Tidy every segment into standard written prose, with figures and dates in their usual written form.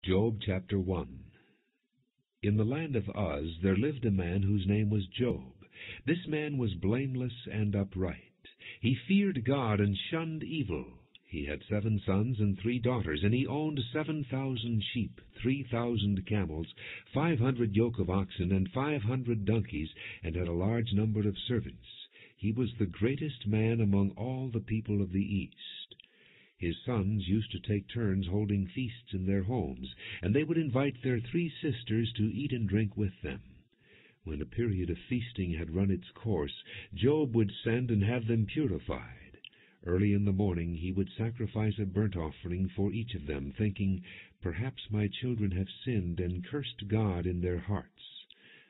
Job chapter 1. In the land of Uz there lived a man whose name was Job. This man was blameless and upright. He feared God and shunned evil. He had 7 sons and 3 daughters, and he owned 7,000 sheep, 3,000 camels, 500 yoke of oxen, and 500 donkeys, and had a large number of servants. He was the greatest man among all the people of the east. His sons used to take turns holding feasts in their homes, and they would invite their 3 sisters to eat and drink with them. When a period of feasting had run its course, Job would send and have them purified. Early in the morning he would sacrifice a burnt offering for each of them, thinking, "Perhaps my children have sinned and cursed God in their hearts."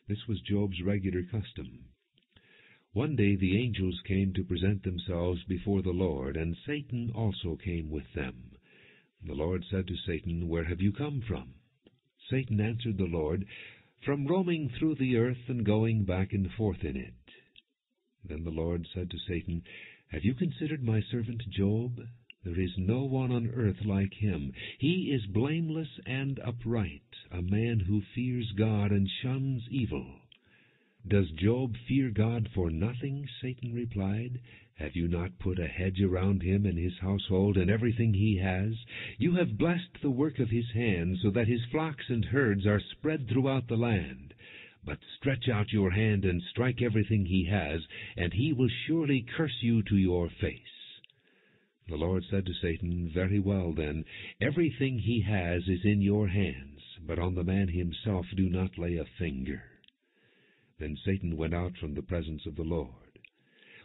This was Job's regular custom. One day the angels came to present themselves before the Lord, and Satan also came with them. The Lord said to Satan, "Where have you come from?" Satan answered the Lord, "From roaming through the earth and going back and forth in it." Then the Lord said to Satan, "Have you considered my servant Job? There is no one on earth like him. He is blameless and upright, a man who fears God and shuns evil." "Does Job fear God for nothing?" Satan replied. "Have you not put a hedge around him and his household and everything he has? You have blessed the work of his hands, so that his flocks and herds are spread throughout the land. But stretch out your hand and strike everything he has, and he will surely curse you to your face." The Lord said to Satan, "Very well then, everything he has is in your hands, but on the man himself do not lay a finger." Then Satan went out from the presence of the Lord.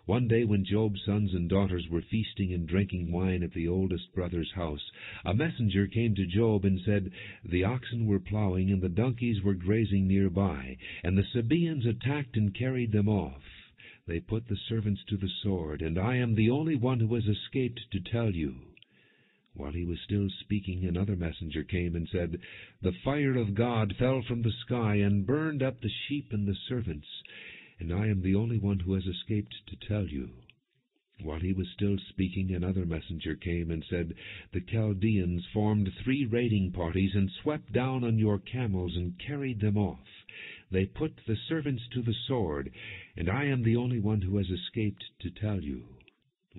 One day when Job's sons and daughters were feasting and drinking wine at the oldest brother's house, a messenger came to Job and said, "The oxen were plowing and the donkeys were grazing nearby, and the Sabaeans attacked and carried them off. They put the servants to the sword, and I am the only one who has escaped to tell you." While he was still speaking, another messenger came and said, "The fire of God fell from the sky and burned up the sheep and the servants, and I am the only one who has escaped to tell you." While he was still speaking, another messenger came and said, "The Chaldeans formed 3 raiding parties and swept down on your camels and carried them off. They put the servants to the sword, and I am the only one who has escaped to tell you."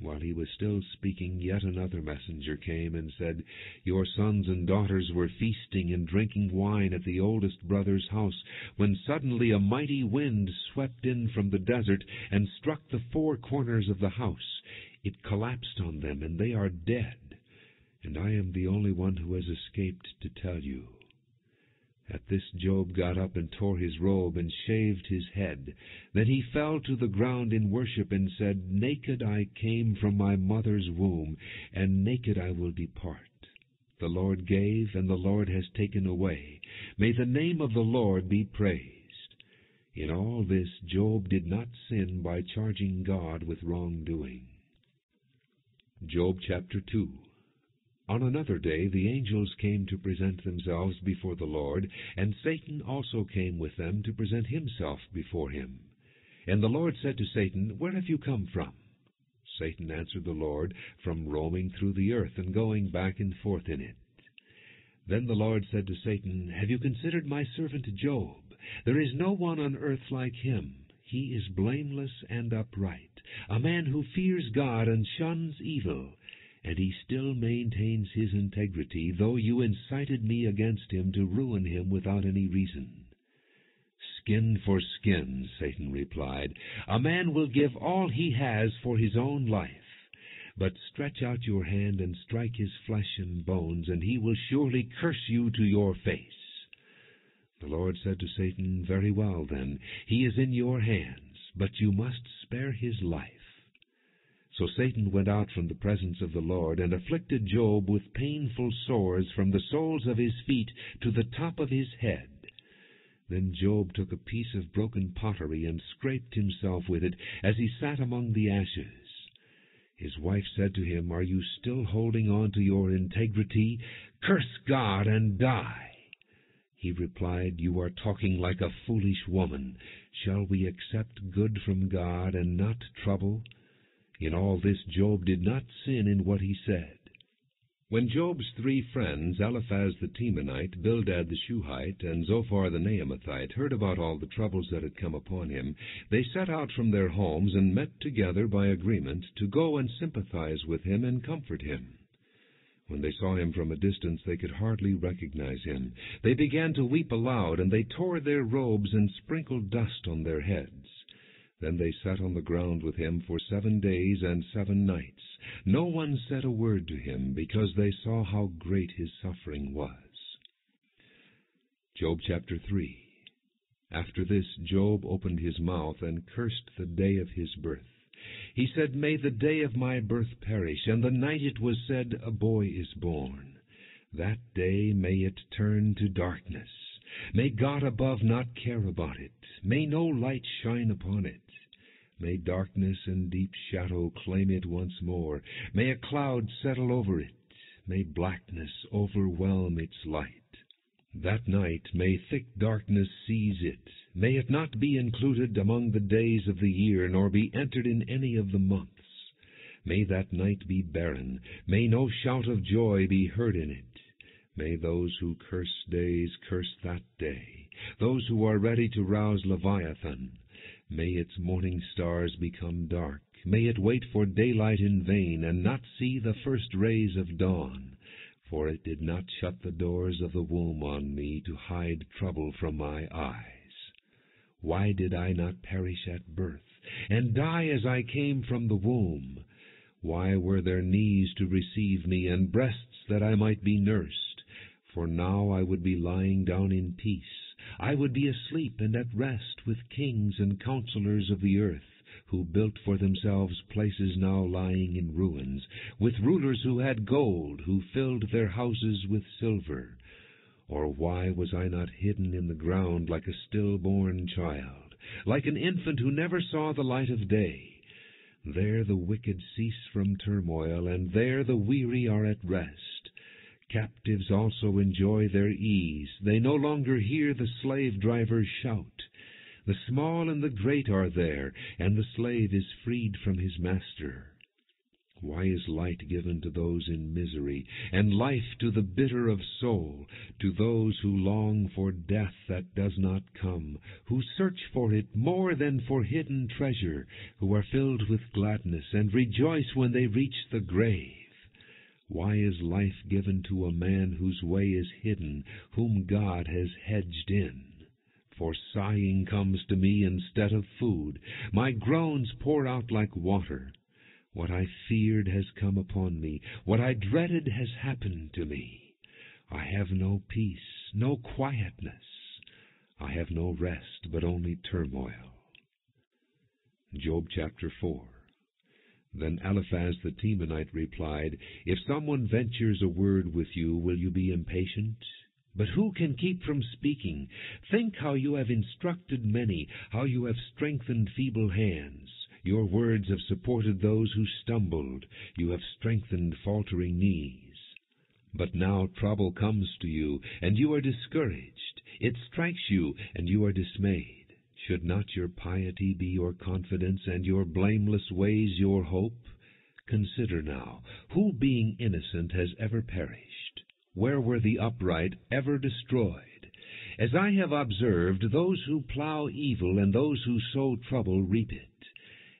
While he was still speaking, yet another messenger came and said, "Your sons and daughters were feasting and drinking wine at the oldest brother's house, when suddenly a mighty wind swept in from the desert and struck the 4 corners of the house. It collapsed on them, and they are dead. And I am the only one who has escaped to tell you." At this Job got up and tore his robe and shaved his head. Then he fell to the ground in worship and said, "Naked I came from my mother's womb, and naked I will depart. The Lord gave, and the Lord has taken away. May the name of the Lord be praised." In all this Job did not sin by charging God with wrongdoing. Job chapter 2. On another day the angels came to present themselves before the Lord, and Satan also came with them to present himself before him. And the Lord said to Satan, "Where have you come from?" Satan answered the Lord, "From roaming through the earth and going back and forth in it." Then the Lord said to Satan, "Have you considered my servant Job? There is no one on earth like him. He is blameless and upright, a man who fears God and shuns evil. And he still maintains his integrity, though you incited me against him to ruin him without any reason." "Skin for skin," Satan replied. "A man will give all he has for his own life. But stretch out your hand and strike his flesh and bones, and he will surely curse you to your face." The Lord said to Satan, "Very well then, he is in your hands, but you must spare his life." So Satan went out from the presence of the Lord, and afflicted Job with painful sores from the soles of his feet to the top of his head. Then Job took a piece of broken pottery and scraped himself with it as he sat among the ashes. His wife said to him, "Are you still holding on to your integrity? Curse God and die." He replied, "You are talking like a foolish woman. Shall we accept good from God and not trouble?" In all this Job did not sin in what he said. When Job's 3 friends, Eliphaz the Temanite, Bildad the Shuhite, and Zophar the Naamathite, heard about all the troubles that had come upon him, they set out from their homes and met together by agreement to go and sympathize with him and comfort him. When they saw him from a distance, they could hardly recognize him. They began to weep aloud, and they tore their robes and sprinkled dust on their heads. Then they sat on the ground with him for 7 days and 7 nights. No one said a word to him, because they saw how great his suffering was. Job chapter 3. After this, Job opened his mouth and cursed the day of his birth. He said, "May the day of my birth perish, and the night it was said, a boy is born. That day may it turn to darkness. May God above not care about it. May no light shine upon it. May darkness and deep shadow claim it once more. May a cloud settle over it. May blackness overwhelm its light. That night may thick darkness seize it. May it not be included among the days of the year, nor be entered in any of the months. May that night be barren. May no shout of joy be heard in it. May those who curse days curse that day, those who are ready to rouse Leviathan. May its morning stars become dark. May it wait for daylight in vain, and not see the first rays of dawn. For it did not shut the doors of the womb on me to hide trouble from my eyes. Why did I not perish at birth, and die as I came from the womb? Why were there knees to receive me, and breasts that I might be nursed? For now I would be lying down in peace. I would be asleep and at rest with kings and counselors of the earth, who built for themselves places now lying in ruins, with rulers who had gold, who filled their houses with silver. Or why was I not hidden in the ground like a stillborn child, like an infant who never saw the light of day? There the wicked cease from turmoil, and there the weary are at rest. Captives also enjoy their ease. They no longer hear the slave-drivers shout. The small and the great are there, and the slave is freed from his master. Why is light given to those in misery, and life to the bitter of soul, to those who long for death that does not come, who search for it more than for hidden treasure, who are filled with gladness and rejoice when they reach the grave? Why is life given to a man whose way is hidden, whom God has hedged in? For sighing comes to me instead of food. My groans pour out like water. What I feared has come upon me. What I dreaded has happened to me. I have no peace, no quietness. I have no rest, but only turmoil. Job chapter 4. Then Eliphaz the Temanite replied, "If someone ventures a word with you, will you be impatient? But who can keep from speaking? Think how you have instructed many, how you have strengthened feeble hands. Your words have supported those who stumbled. You have strengthened faltering knees. But now trouble comes to you, and you are discouraged. It strikes you, and you are dismayed. Should not your piety be your confidence, and your blameless ways your hope? Consider now, who being innocent has ever perished? Where were the upright ever destroyed? As I have observed, those who plow evil and those who sow trouble reap it.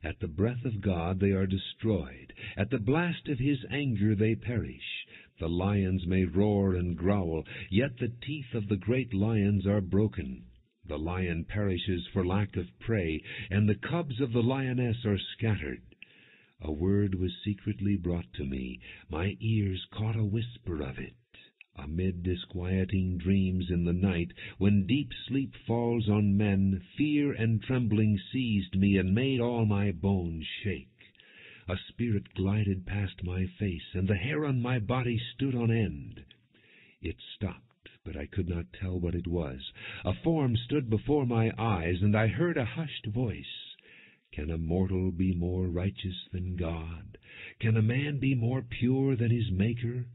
At the breath of God they are destroyed. At the blast of his anger they perish. The lions may roar and growl, yet the teeth of the great lions are broken. The lion perishes for lack of prey, and the cubs of the lioness are scattered. A word was secretly brought to me. My ears caught a whisper of it. Amid disquieting dreams in the night, when deep sleep falls on men, fear and trembling seized me and made all my bones shake. A spirit glided past my face, and the hair on my body stood on end. It stopped, but I could not tell what it was. A form stood before my eyes, and I heard a hushed voice. Can a mortal be more righteous than God? Can a man be more pure than his Maker?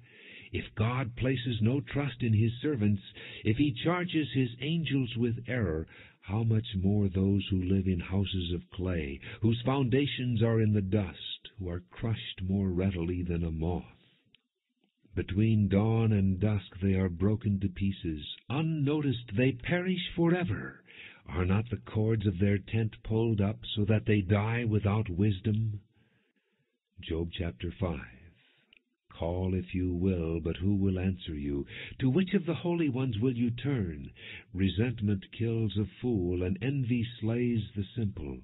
If God places no trust in his servants, if he charges his angels with error, how much more those who live in houses of clay, whose foundations are in the dust, who are crushed more readily than a moth? Between dawn and dusk they are broken to pieces. Unnoticed they perish forever. Are not the cords of their tent pulled up, so that they die without wisdom? Job chapter 5. Call if you will, but who will answer you? To which of the holy ones will you turn? Resentment kills a fool, and envy slays the simple.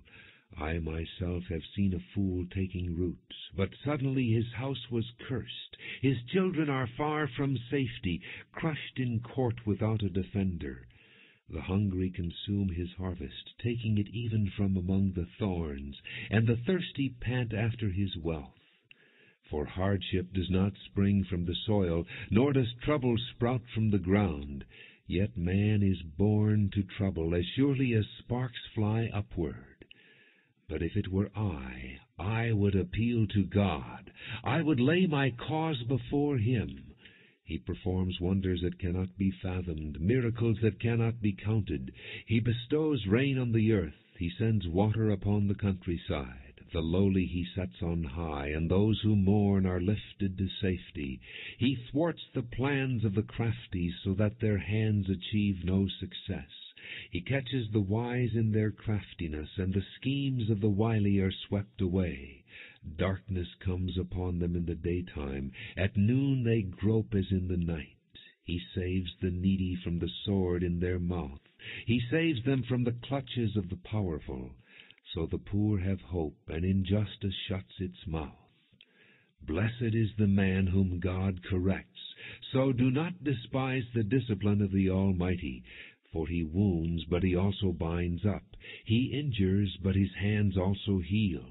I myself have seen a fool taking root, but suddenly his house was cursed. His children are far from safety, crushed in court without a defender. The hungry consume his harvest, taking it even from among the thorns, and the thirsty pant after his wealth. For hardship does not spring from the soil, nor does trouble sprout from the ground. Yet man is born to trouble, as surely as sparks fly upward. But if it were I would appeal to God. I would lay my cause before Him. He performs wonders that cannot be fathomed, miracles that cannot be counted. He bestows rain on the earth. He sends water upon the countryside. The lowly He sets on high, and those who mourn are lifted to safety. He thwarts the plans of the crafty, so that their hands achieve no success. He catches the wise in their craftiness, and the schemes of the wily are swept away. Darkness comes upon them in the daytime. At noon they grope as in the night. He saves the needy from the sword in their mouth. He saves them from the clutches of the powerful. So the poor have hope, and injustice shuts its mouth. Blessed is the man whom God corrects. So do not despise the discipline of the Almighty. For He wounds, but He also binds up. He injures, but His hands also heal.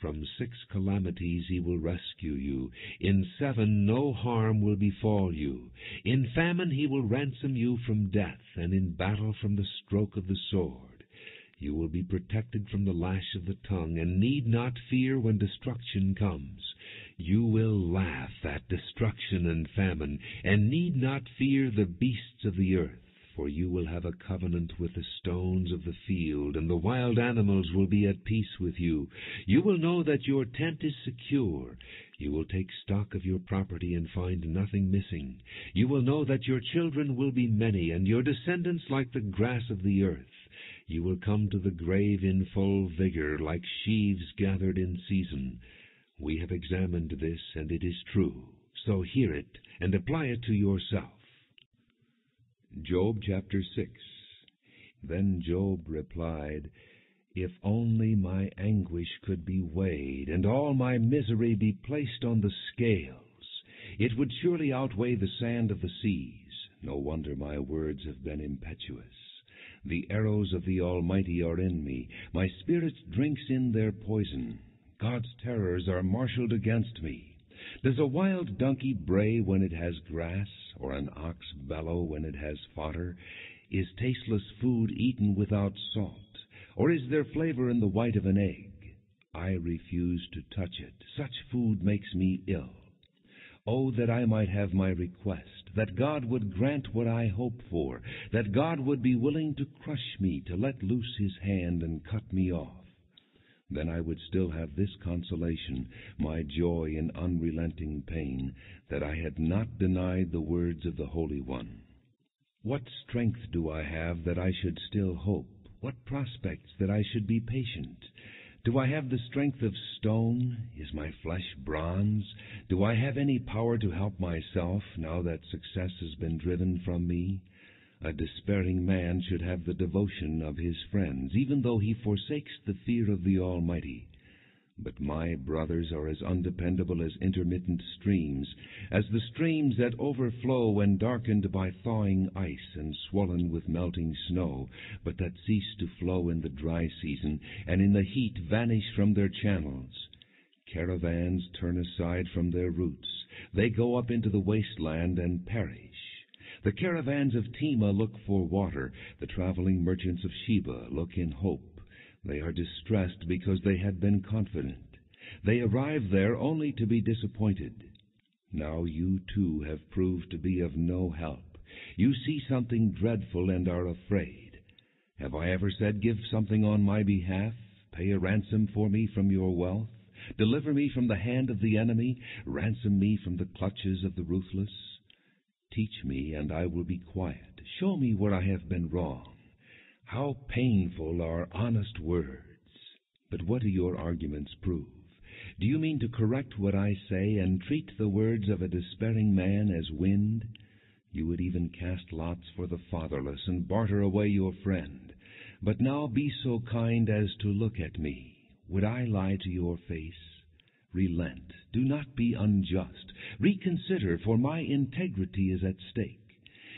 From 6 calamities He will rescue you. In 7 no harm will befall you. In famine He will ransom you from death, and in battle from the stroke of the sword. You will be protected from the lash of the tongue, and need not fear when destruction comes. You will laugh at destruction and famine, and need not fear the beasts of the earth. For you will have a covenant with the stones of the field, and the wild animals will be at peace with you. You will know that your tent is secure. You will take stock of your property and find nothing missing. You will know that your children will be many, and your descendants like the grass of the earth. You will come to the grave in full vigor, like sheaves gathered in season. We have examined this, and it is true. So hear it, and apply it to yourself. Job chapter 6. Then Job replied, If only my anguish could be weighed, and all my misery be placed on the scales, it would surely outweigh the sand of the seas. No wonder my words have been impetuous. The arrows of the Almighty are in me. My spirit drinks in their poison. God's terrors are marshaled against me. Does a wild donkey bray when it has grass, or an ox bellow when it has fodder? Is tasteless food eaten without salt, or is there flavor in the white of an egg? I refuse to touch it. Such food makes me ill. Oh, that I might have my request, that God would grant what I hope for, that God would be willing to crush me, to let loose His hand and cut me off. Then I would still have this consolation, my joy in unrelenting pain, that I had not denied the words of the Holy One. What strength do I have that I should still hope? What prospects that I should be patient? Do I have the strength of stone? Is my flesh bronze? Do I have any power to help myself, now that success has been driven from me? A despairing man should have the devotion of his friends, even though he forsakes the fear of the Almighty. But my brothers are as undependable as intermittent streams, as the streams that overflow when darkened by thawing ice and swollen with melting snow, but that cease to flow in the dry season, and in the heat vanish from their channels. Caravans turn aside from their routes. They go up into the wasteland and perish. The caravans of Tema look for water. The traveling merchants of Sheba look in hope. They are distressed because they had been confident. They arrive there only to be disappointed. Now you too have proved to be of no help. You see something dreadful and are afraid. Have I ever said, Give something on my behalf? Pay a ransom for me from your wealth? Deliver me from the hand of the enemy. Ransom me from the clutches of the ruthless. Teach me, and I will be quiet. Show me where I have been wrong. How painful are honest words! But what do your arguments prove? Do you mean to correct what I say and treat the words of a despairing man as wind? You would even cast lots for the fatherless and barter away your friend. But now be so kind as to look at me. Would I lie to your face? Relent. Do not be unjust. Reconsider, for my integrity is at stake.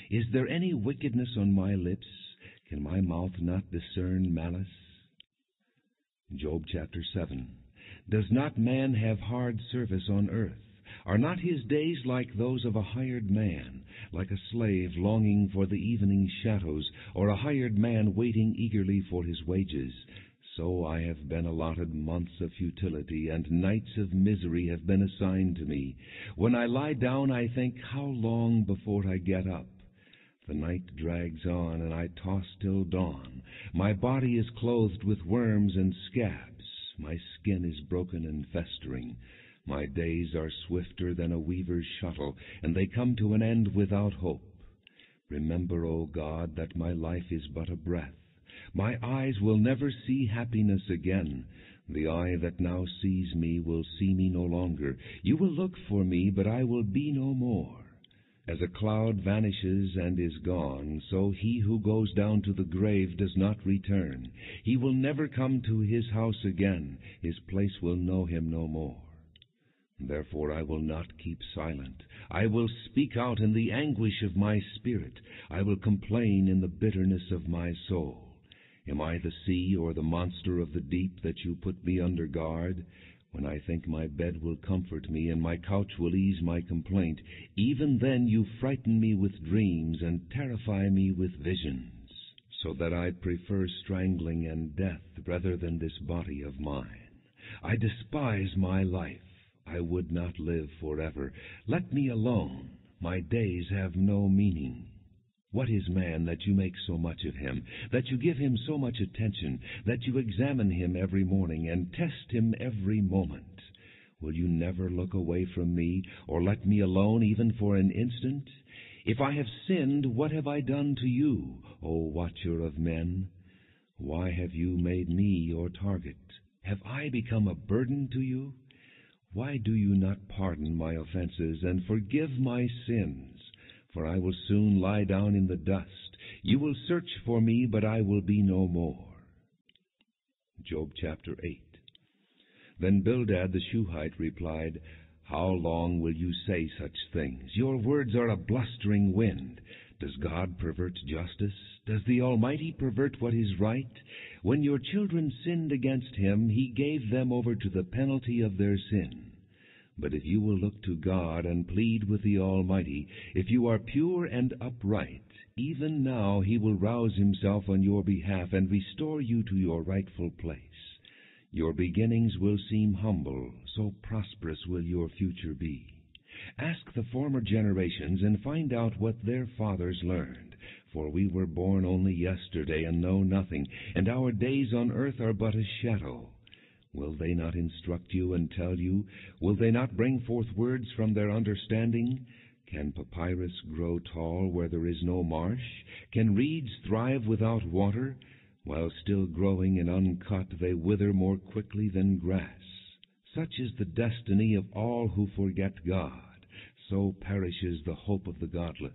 Is there any wickedness on my lips? Can my mouth not discern malice? Job chapter 7. Does not man have hard service on earth? Are not his days like those of a hired man, like a slave longing for the evening shadows, or a hired man waiting eagerly for his wages? So I have been allotted months of futility, and nights of misery have been assigned to me. When I lie down, I think, how long before I get up? The night drags on, and I toss till dawn. My body is clothed with worms and scabs. My skin is broken and festering. My days are swifter than a weaver's shuttle, and they come to an end without hope. Remember, O God, that my life is but a breath. My eyes will never see happiness again. The eye that now sees me will see me no longer. You will look for me, but I will be no more. As a cloud vanishes and is gone, so he who goes down to the grave does not return. He will never come to his house again. His place will know him no more. Therefore I will not keep silent. I will speak out in the anguish of my spirit. I will complain in the bitterness of my soul. Am I the sea or the monster of the deep that you put me under guard? When I think my bed will comfort me and my couch will ease my complaint, even then you frighten me with dreams and terrify me with visions, so that I prefer strangling and death rather than this body of mine. I despise my life. I would not live forever. Let me alone. My days have no meaning. What is man that you make so much of him, that you give him so much attention, that you examine him every morning and test him every moment? Will you never look away from me, or let me alone even for an instant? If I have sinned, what have I done to you, O watcher of men? Why have you made me your target? Have I become a burden to you? Why do you not pardon my offenses and forgive my sins? For I will soon lie down in the dust. You will search for me, but I will be no more. Job chapter 8. Then Bildad the Shuhite replied, How long will you say such things? Your words are a blustering wind. Does God pervert justice? Does the Almighty pervert what is right? When your children sinned against him, he gave them over to the penalty of their sin. But if you will look to God and plead with the Almighty, if you are pure and upright, even now he will rouse himself on your behalf and restore you to your rightful place. Your beginnings will seem humble, so prosperous will your future be. Ask the former generations and find out what their fathers learned. For we were born only yesterday and know nothing, and our days on earth are but a shadow. Will they not instruct you and tell you? Will they not bring forth words from their understanding? Can papyrus grow tall where there is no marsh? Can reeds thrive without water? While still growing and uncut, they wither more quickly than grass. Such is the destiny of all who forget God. So perishes the hope of the godless.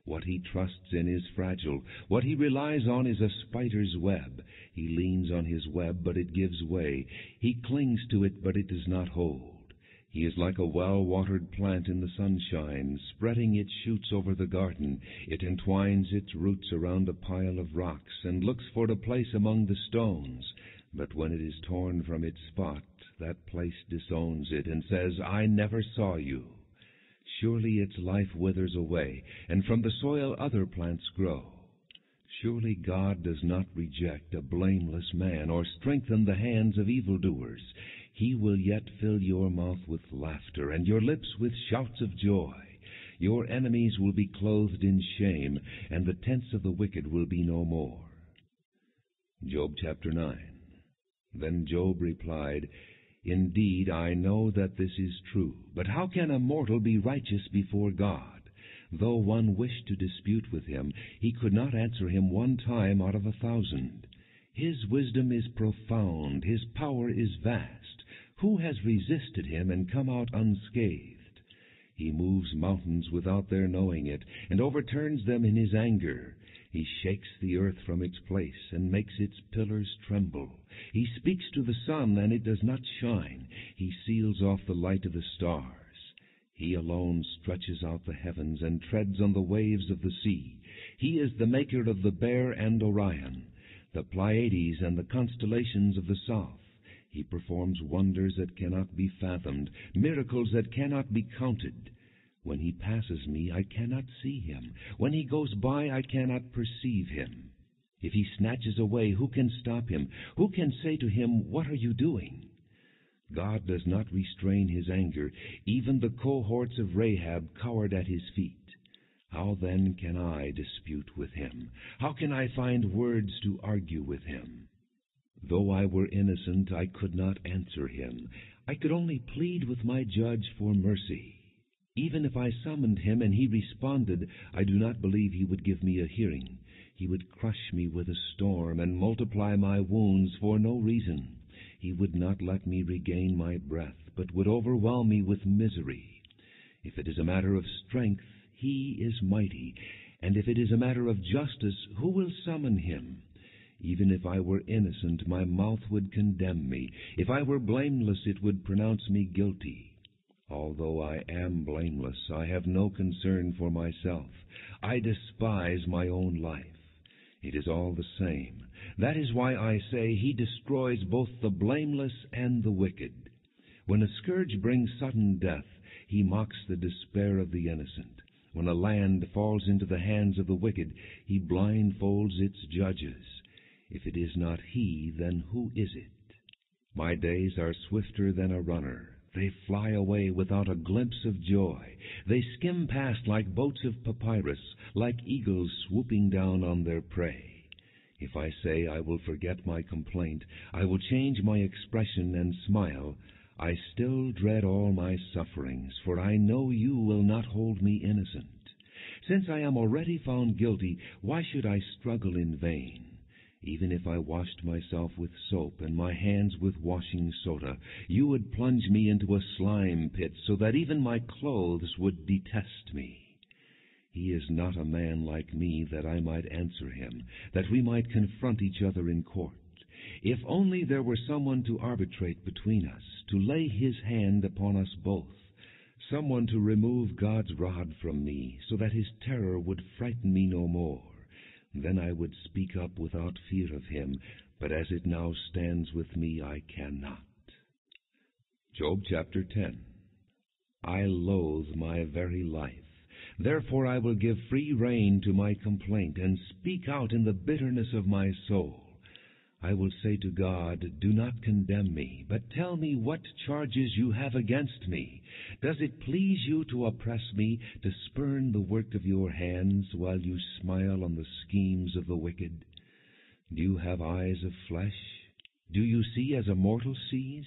What he trusts in is fragile. What he relies on is a spider's web. He leans on his web, but it gives way. He clings to it, but it does not hold. He is like a well-watered plant in the sunshine, spreading its shoots over the garden. It entwines its roots around a pile of rocks and looks for a place among the stones. But when it is torn from its spot, that place disowns it and says, I never saw you. Surely its life withers away, and from the soil other plants grow. Surely God does not reject a blameless man or strengthen the hands of evildoers. He will yet fill your mouth with laughter and your lips with shouts of joy. Your enemies will be clothed in shame, and the tents of the wicked will be no more. Job chapter 9. Then Job replied, Indeed, I know that this is true. But how can a mortal be righteous before God? Though one wished to dispute with him, he could not answer him 1 time out of 1,000. His wisdom is profound, his power is vast. Who has resisted him and come out unscathed? He moves mountains without their knowing it, and overturns them in his anger. He shakes the earth from its place, and makes its pillars tremble. He speaks to the sun, and it does not shine. He seals off the light of the stars. He alone stretches out the heavens, and treads on the waves of the sea. He is the maker of the Bear and Orion, the Pleiades and the constellations of the south. He performs wonders that cannot be fathomed, miracles that cannot be counted. When he passes me, I cannot see him. When he goes by, I cannot perceive him. If he snatches away, who can stop him? Who can say to him, "What are you doing?" God does not restrain his anger. Even the cohorts of Rahab cowered at his feet. How then can I dispute with him? How can I find words to argue with him? Though I were innocent, I could not answer him. I could only plead with my judge for mercy. Even if I summoned him and he responded, I do not believe he would give me a hearing. He would crush me with a storm and multiply my wounds for no reason. He would not let me regain my breath, but would overwhelm me with misery. If it is a matter of strength, he is mighty, and if it is a matter of justice, who will summon him? Even if I were innocent, my mouth would condemn me. If I were blameless, it would pronounce me guilty. Although I am blameless, I have no concern for myself. I despise my own life. It is all the same. That is why I say he destroys both the blameless and the wicked. When a scourge brings sudden death, he mocks the despair of the innocent. When a land falls into the hands of the wicked, he blindfolds its judges. If it is not he, then who is it? My days are swifter than a runner. They fly away without a glimpse of joy. They skim past like boats of papyrus, like eagles swooping down on their prey. If I say I will forget my complaint, I will change my expression and smile, I still dread all my sufferings, for I know you will not hold me innocent. Since I am already found guilty, why should I struggle in vain? Even if I washed myself with soap and my hands with washing soda, you would plunge me into a slime pit so that even my clothes would detest me. He is not a man like me that I might answer him, that we might confront each other in court. If only there were someone to arbitrate between us, to lay his hand upon us both, someone to remove God's rod from me, so that his terror would frighten me no more. Then I would speak up without fear of him, but as it now stands with me, I cannot. Job chapter 10. I loathe my very life. Therefore I will give free rein to my complaint, and speak out in the bitterness of my soul. I will say to God, do not condemn me, but tell me what charges you have against me. Does it please you to oppress me, to spurn the work of your hands, while you smile on the schemes of the wicked? Do you have eyes of flesh? Do you see as a mortal sees?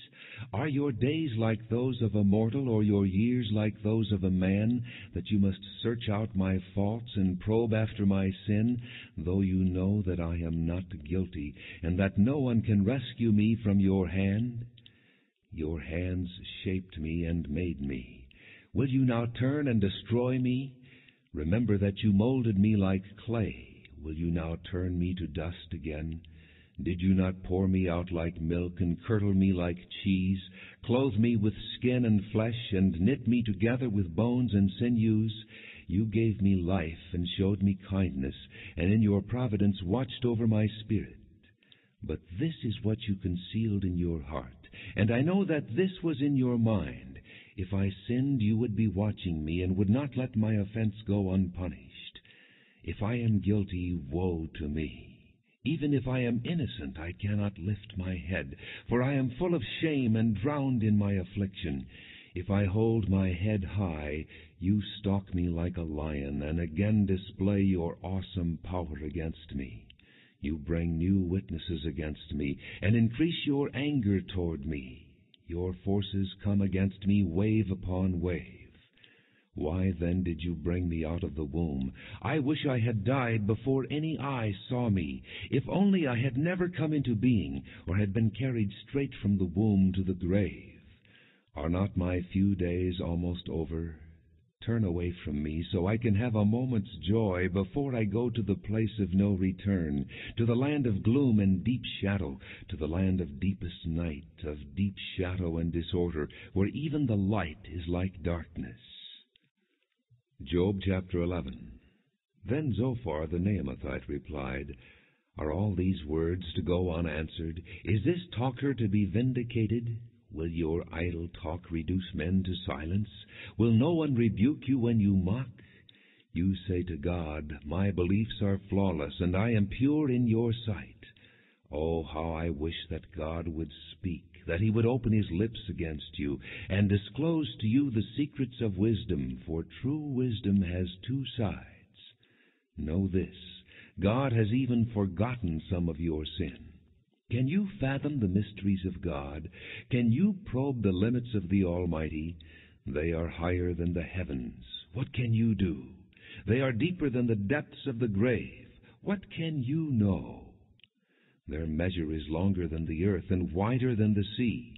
Are your days like those of a mortal, or your years like those of a man, that you must search out my faults and probe after my sin, though you know that I am not guilty, and that no one can rescue me from your hand? Your hands shaped me and made me. Will you now turn and destroy me? Remember that you molded me like clay. Will you now turn me to dust again? Did you not pour me out like milk, and curdle me like cheese, clothe me with skin and flesh, and knit me together with bones and sinews? You gave me life, and showed me kindness, and in your providence watched over my spirit. But this is what you concealed in your heart, and I know that this was in your mind. If I sinned, you would be watching me, and would not let my offense go unpunished. If I am guilty, woe to me. Even if I am innocent, I cannot lift my head, for I am full of shame and drowned in my affliction. If I hold my head high, you stalk me like a lion, and again display your awesome power against me. You bring new witnesses against me, and increase your anger toward me. Your forces come against me wave upon wave. Why then did you bring me out of the womb? I wish I had died before any eye saw me. If only I had never come into being, or had been carried straight from the womb to the grave. Are not my few days almost over? Turn away from me, so I can have a moment's joy before I go to the place of no return, to the land of gloom and deep shadow, to the land of deepest night, of deep shadow and disorder, where even the light is like darkness. Job chapter 11. Then Zophar the Naamathite replied, Are all these words to go unanswered? Is this talker to be vindicated? Will your idle talk reduce men to silence? Will no one rebuke you when you mock? You say to God, My beliefs are flawless, and I am pure in your sight. Oh, how I wish that God would speak, that he would open his lips against you, and disclose to you the secrets of wisdom, for true wisdom has two sides. Know this, God has even forgotten some of your sin. Can you fathom the mysteries of God? Can you probe the limits of the Almighty? They are higher than the heavens. What can you do? They are deeper than the depths of the grave. What can you know? Their measure is longer than the earth and wider than the sea.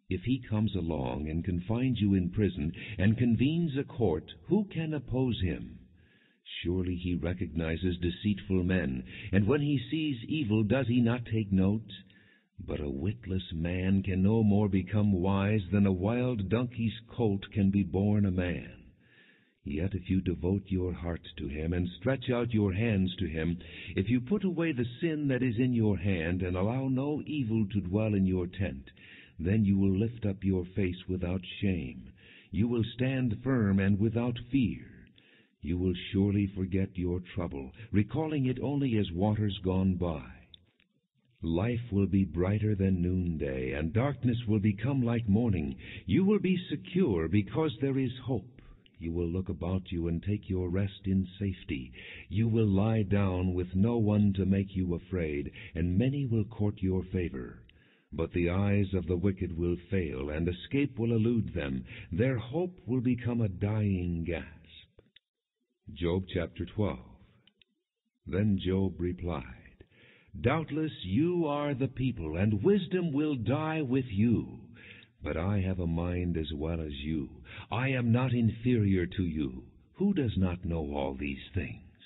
If he comes along and confines you in prison and convenes a court, who can oppose him? Surely he recognizes deceitful men, and when he sees evil, does he not take note? But a witless man can no more become wise than a wild donkey's colt can be born a man. Yet if you devote your heart to him and stretch out your hands to him, if you put away the sin that is in your hand and allow no evil to dwell in your tent, then you will lift up your face without shame. You will stand firm and without fear. You will surely forget your trouble, recalling it only as waters gone by. Life will be brighter than noonday, and darkness will become like morning. You will be secure because there is hope. You will look about you and take your rest in safety. You will lie down with no one to make you afraid, and many will court your favor. But the eyes of the wicked will fail, and escape will elude them. Their hope will become a dying gasp. Job chapter 12. Then Job replied, Doubtless you are the people, and wisdom will die with you. But I have a mind as well as you. I am not inferior to you. Who does not know all these things?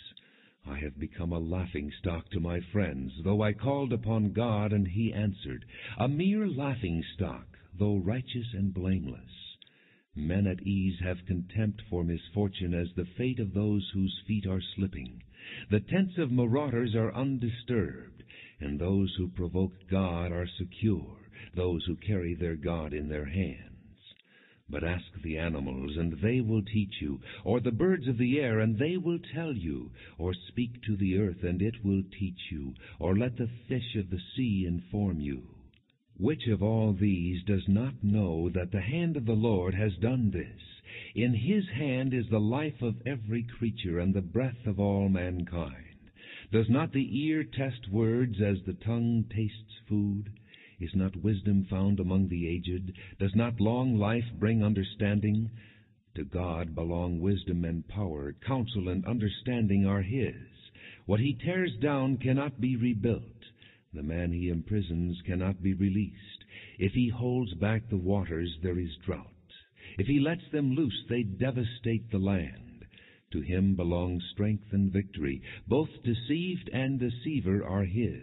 I have become a laughingstock to my friends, though I called upon God, and he answered. A mere laughingstock, though righteous and blameless. Men at ease have contempt for misfortune as the fate of those whose feet are slipping. The tents of marauders are undisturbed, and those who provoke God are secure, those who carry their God in their hands. But ask the animals, and they will teach you, or the birds of the air, and they will tell you, or speak to the earth, and it will teach you, or let the fish of the sea inform you. Which of all these does not know that the hand of the Lord has done this? In his hand is the life of every creature, and the breath of all mankind. Does not the ear test words as the tongue tastes food? Is not wisdom found among the aged? Does not long life bring understanding? To God belong wisdom and power. Counsel and understanding are his. What he tears down cannot be rebuilt. The man he imprisons cannot be released. If he holds back the waters, there is drought. If he lets them loose, they devastate the land. To him belong strength and victory. Both deceived and deceiver are his.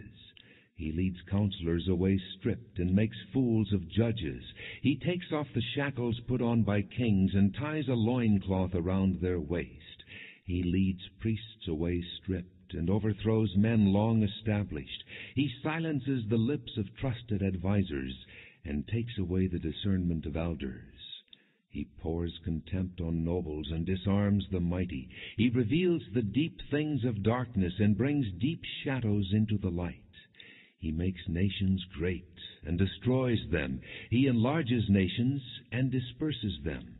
He leads counselors away stripped and makes fools of judges. He takes off the shackles put on by kings and ties a loincloth around their waist. He leads priests away stripped and overthrows men long established. He silences the lips of trusted advisers and takes away the discernment of elders. He pours contempt on nobles and disarms the mighty. He reveals the deep things of darkness and brings deep shadows into the light. He makes nations great and destroys them. He enlarges nations and disperses them.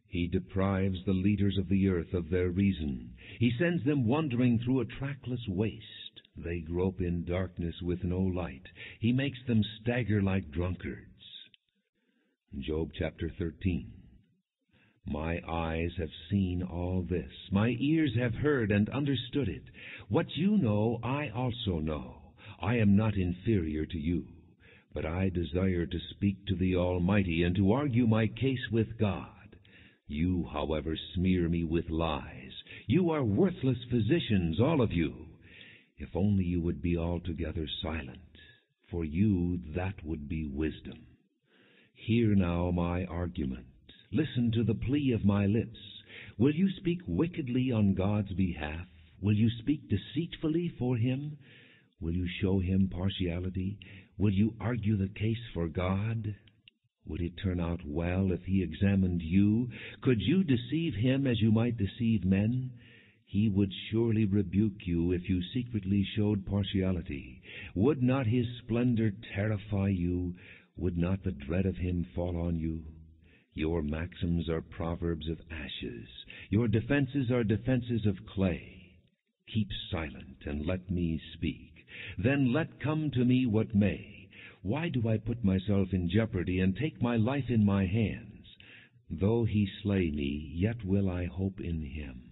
He deprives the leaders of the earth of their reason. He sends them wandering through a trackless waste. They grope in darkness with no light. He makes them stagger like drunkards. Job chapter 13. My eyes have seen all this. My ears have heard and understood it. What you know, I also know. I am not inferior to you, but I desire to speak to the Almighty and to argue my case with God. You, however, smear me with lies. You are worthless physicians, all of you. If only you would be altogether silent. For you, that would be wisdom. Hear now my argument. Listen to the plea of my lips. Will you speak wickedly on God's behalf? Will you speak deceitfully for him? Will you show him partiality? Will you argue the case for God? Would it turn out well if he examined you? Could you deceive him as you might deceive men? He would surely rebuke you if you secretly showed partiality. Would not his splendor terrify you? Would not the dread of him fall on you? Your maxims are proverbs of ashes. Your defenses are defenses of clay. Keep silent and let me speak. Then let come to me what may. Why do I put myself in jeopardy and take my life in my hands? Though he slay me, yet will I hope in him.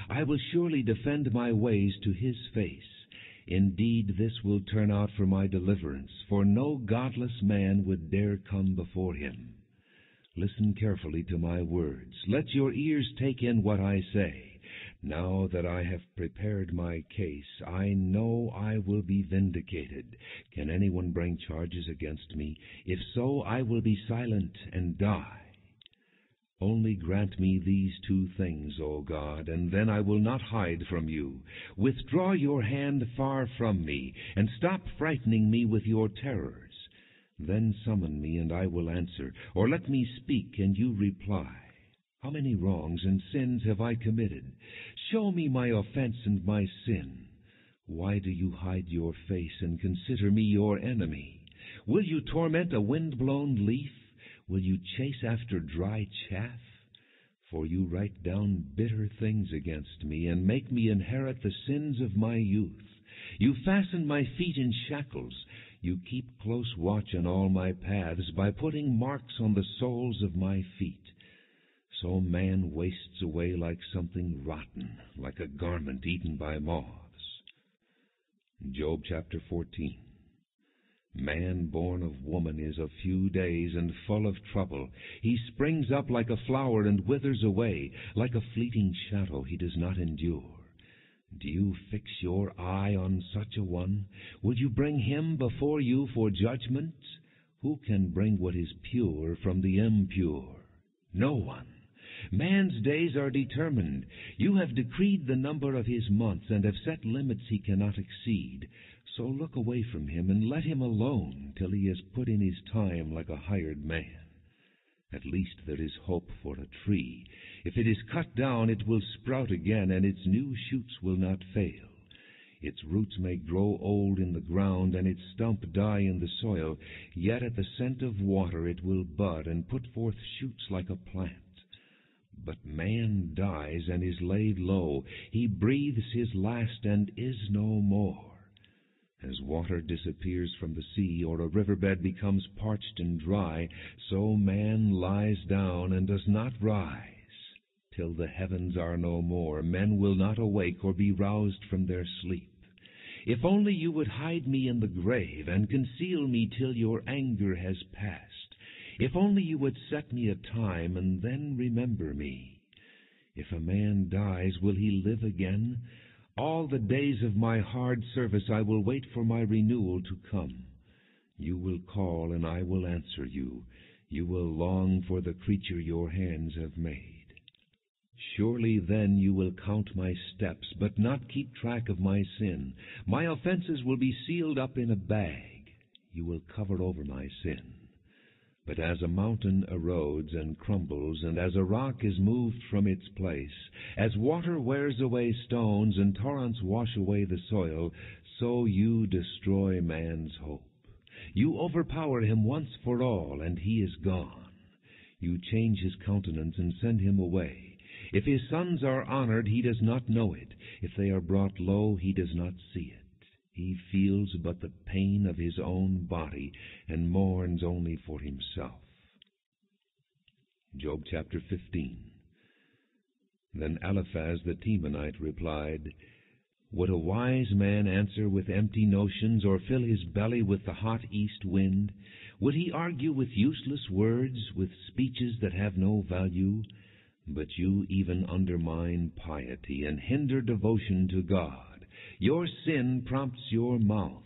I will surely defend my ways to his face. Indeed, this will turn out for my deliverance, for no godless man would dare come before him. Listen carefully to my words. Let your ears take in what I say. Now that I have prepared my case, I know I will be vindicated. Can anyone bring charges against me? If so, I will be silent and die. Only grant me these two things, O God, and then I will not hide from you. Withdraw your hand far from me, and stop frightening me with your terrors. Then summon me, and I will answer, or let me speak, and you reply. How many wrongs and sins have I committed? Show me my offense and my sin. Why do you hide your face and consider me your enemy? Will you torment a wind-blown leaf? Will you chase after dry chaff? For you write down bitter things against me, and make me inherit the sins of my youth. You fasten my feet in shackles. You keep close watch on all my paths by putting marks on the soles of my feet. So man wastes away like something rotten, like a garment eaten by moths. Job chapter 14. Man born of woman is of few days and full of trouble. He springs up like a flower and withers away. Like a fleeting shadow he does not endure. Do you fix your eye on such a one? Will you bring him before you for judgment? Who can bring what is pure from the impure? No one. Man's days are determined. You have decreed the number of his months, and have set limits he cannot exceed. So look away from him, and let him alone, till he has put in his time like a hired man. At least there is hope for a tree. If it is cut down, it will sprout again, and its new shoots will not fail. Its roots may grow old in the ground, and its stump die in the soil, yet at the scent of water it will bud, and put forth shoots like a plant. But man dies and is laid low. He breathes his last and is no more. As water disappears from the sea, or a riverbed becomes parched and dry, so man lies down and does not rise. Till the heavens are no more, men will not awake or be roused from their sleep. If only you would hide me in the grave, and conceal me till your anger has passed. If only you would set me a time, and then remember me. If a man dies, will he live again? All the days of my hard service I will wait for my renewal to come. You will call, and I will answer you. You will long for the creature your hands have made. Surely then you will count my steps, but not keep track of my sin. My offenses will be sealed up in a bag. You will cover over my sin. But as a mountain erodes and crumbles, and as a rock is moved from its place, as water wears away stones and torrents wash away the soil, so you destroy man's hope. You overpower him once for all, and he is gone. You change his countenance and send him away. If his sons are honored, he does not know it. If they are brought low, he does not see it. He feels but the pain of his own body, and mourns only for himself. Job chapter 15. Then Eliphaz the Temanite replied, Would a wise man answer with empty notions, or fill his belly with the hot east wind? Would he argue with useless words, with speeches that have no value? But you even undermine piety and hinder devotion to God. Your sin prompts your mouth.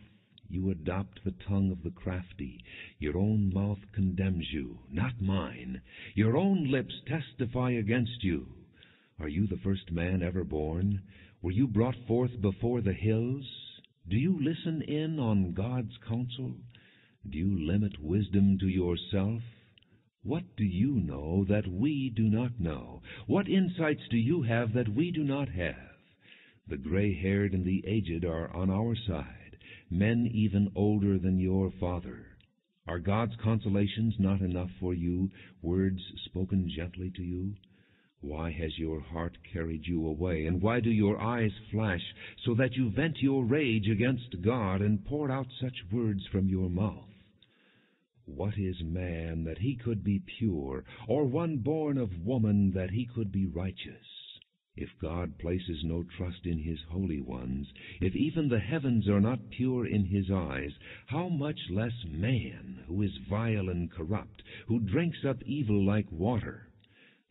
You adopt the tongue of the crafty. Your own mouth condemns you, not mine. Your own lips testify against you. Are you the first man ever born? Were you brought forth before the hills? Do you listen in on God's counsel? Do you limit wisdom to yourself? What do you know that we do not know? What insights do you have that we do not have? The gray-haired and the aged are on our side, men even older than your father. Are God's consolations not enough for you, words spoken gently to you? Why has your heart carried you away, and why do your eyes flash, so that you vent your rage against God and pour out such words from your mouth? What is man that he could be pure, or one born of woman that he could be righteous? If God places no trust in his holy ones, if even the heavens are not pure in his eyes, how much less man, who is vile and corrupt, who drinks up evil like water?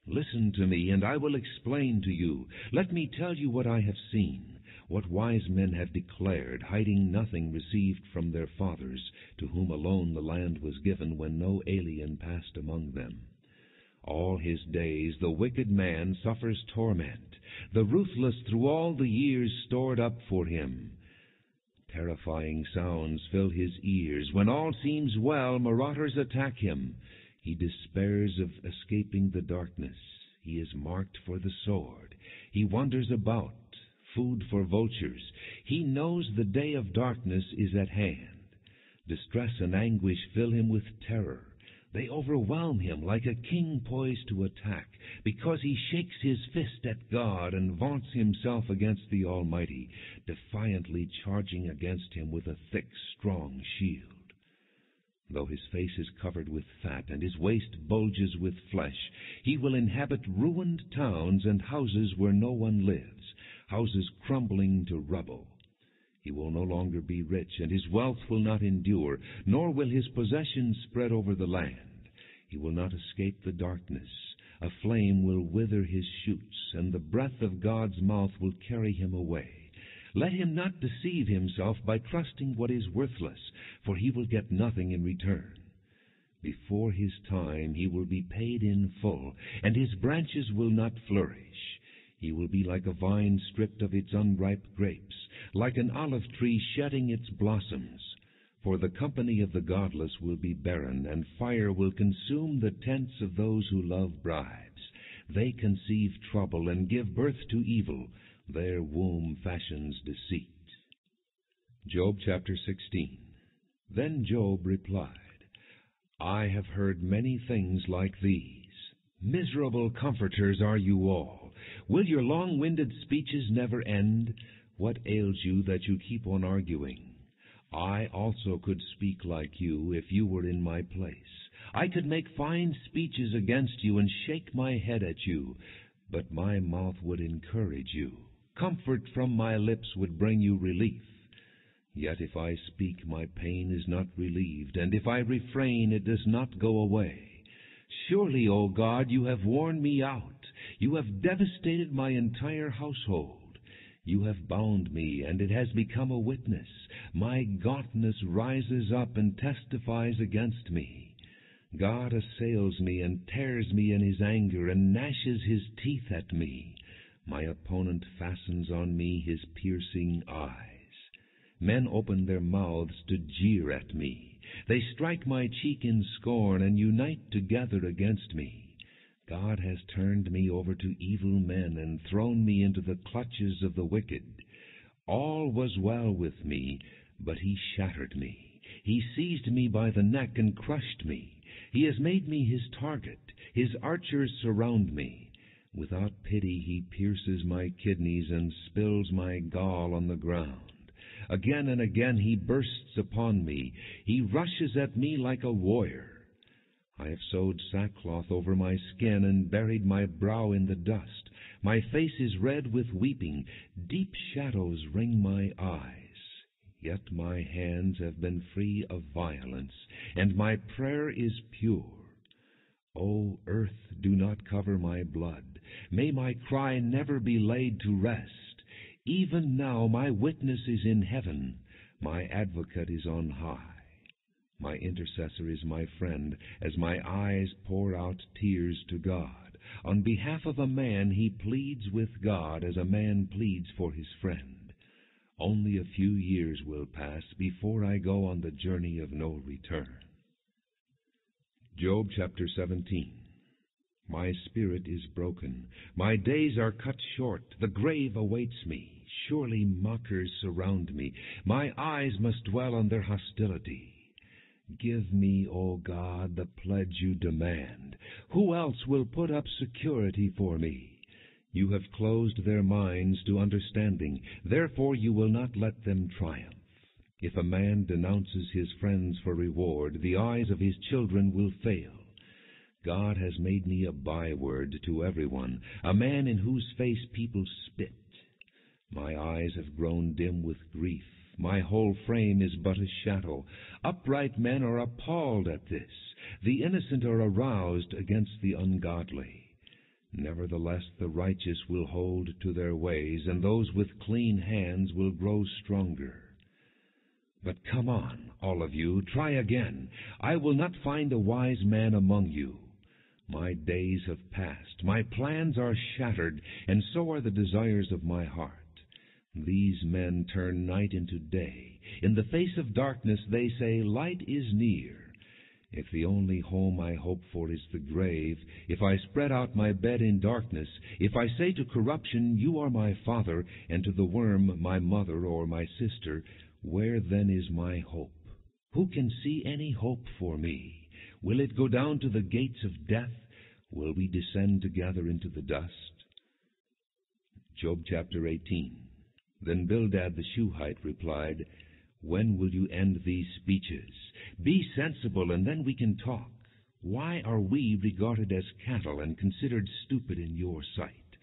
Listen to me, and I will explain to you. Let me tell you what I have seen, what wise men have declared, hiding nothing received from their fathers, to whom alone the land was given when no alien passed among them. All his days the wicked man suffers torment, the ruthless through all the years stored up for him. Terrifying sounds fill his ears. When all seems well, marauders attack him. He despairs of escaping the darkness. He is marked for the sword. He wanders about, food for vultures. He knows the day of darkness is at hand. Distress and anguish fill him with terror. They overwhelm him like a king poised to attack, because he shakes his fist at God and vaunts himself against the Almighty, defiantly charging against him with a thick, strong shield. Though his face is covered with fat and his waist bulges with flesh, he will inhabit ruined towns and houses where no one lives, houses crumbling to rubble. He will no longer be rich, and his wealth will not endure, nor will his possessions spread over the land. He will not escape the darkness. A flame will wither his shoots, and the breath of God's mouth will carry him away. Let him not deceive himself by trusting what is worthless, for he will get nothing in return. Before his time he will be paid in full, and his branches will not flourish. He will be like a vine stripped of its unripe grapes, like an olive tree shedding its blossoms. For the company of the godless will be barren, and fire will consume the tents of those who love bribes. They conceive trouble and give birth to evil. Their womb fashions deceit. Job chapter 16. Then Job replied, I have heard many things like these. Miserable comforters are you all. Will your long-winded speeches never end? What ails you that you keep on arguing? I also could speak like you if you were in my place. I could make fine speeches against you and shake my head at you, but my mouth would encourage you. Comfort from my lips would bring you relief. Yet if I speak, my pain is not relieved, and if I refrain, it does not go away. Surely, O God, you have worn me out. You have devastated my entire household. You have bound me, and it has become a witness. My gauntness rises up and testifies against me. God assails me and tears me in his anger and gnashes his teeth at me. My opponent fastens on me his piercing eyes. Men open their mouths to jeer at me. They strike my cheek in scorn and unite together against me. God has turned me over to evil men and thrown me into the clutches of the wicked. All was well with me, but he shattered me. He seized me by the neck and crushed me. He has made me his target. His archers surround me. Without pity he pierces my kidneys and spills my gall on the ground. Again and again he bursts upon me. He rushes at me like a warrior. I have sewed sackcloth over my skin and buried my brow in the dust. My face is red with weeping. Deep shadows ring my eyes. Yet my hands have been free of violence, and my prayer is pure. O earth, do not cover my blood. May my cry never be laid to rest. Even now my witness is in heaven. My advocate is on high. My intercessor is my friend, as my eyes pour out tears to God. On behalf of a man he pleads with God as a man pleads for his friend. Only a few years will pass before I go on the journey of no return. Job chapter 17. My spirit is broken. My days are cut short. The grave awaits me. Surely mockers surround me. My eyes must dwell on their hostility. Give me, O God, the pledge you demand. Who else will put up security for me? You have closed their minds to understanding. Therefore you will not let them triumph. If a man denounces his friends for reward, the eyes of his children will fail. God has made me a byword to everyone, a man in whose face people spit. My eyes have grown dim with grief. My whole frame is but a shadow. Upright men are appalled at this. The innocent are aroused against the ungodly. Nevertheless, the righteous will hold to their ways, and those with clean hands will grow stronger. But come on, all of you, try again. I will not find a wise man among you. My days have passed. My plans are shattered, and so are the desires of my heart. These men turn night into day. In the face of darkness they say, light is near. If the only home I hope for is the grave, if I spread out my bed in darkness, if I say to corruption, you are my father, and to the worm, my mother or my sister, where then is my hope? Who can see any hope for me? Will it go down to the gates of death? Will we descend together into the dust? Job chapter 18. Then Bildad the Shuhite replied, When will you end these speeches? Be sensible, and then we can talk. Why are we regarded as cattle and considered stupid in your sight?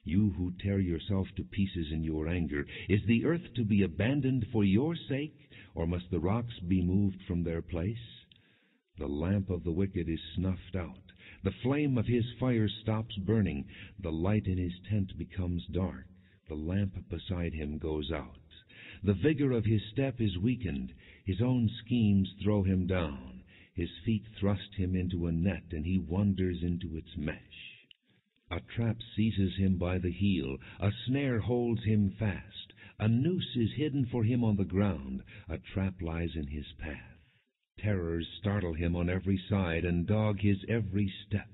You who tear yourself to pieces in your anger, is the earth to be abandoned for your sake, or must the rocks be moved from their place? The lamp of the wicked is snuffed out. The flame of his fire stops burning. The light in his tent becomes dark. The lamp beside him goes out. The vigor of his step is weakened. His own schemes throw him down. His feet thrust him into a net, and he wanders into its mesh. A trap seizes him by the heel. A snare holds him fast. A noose is hidden for him on the ground. A trap lies in his path. Terrors startle him on every side and dog his every step.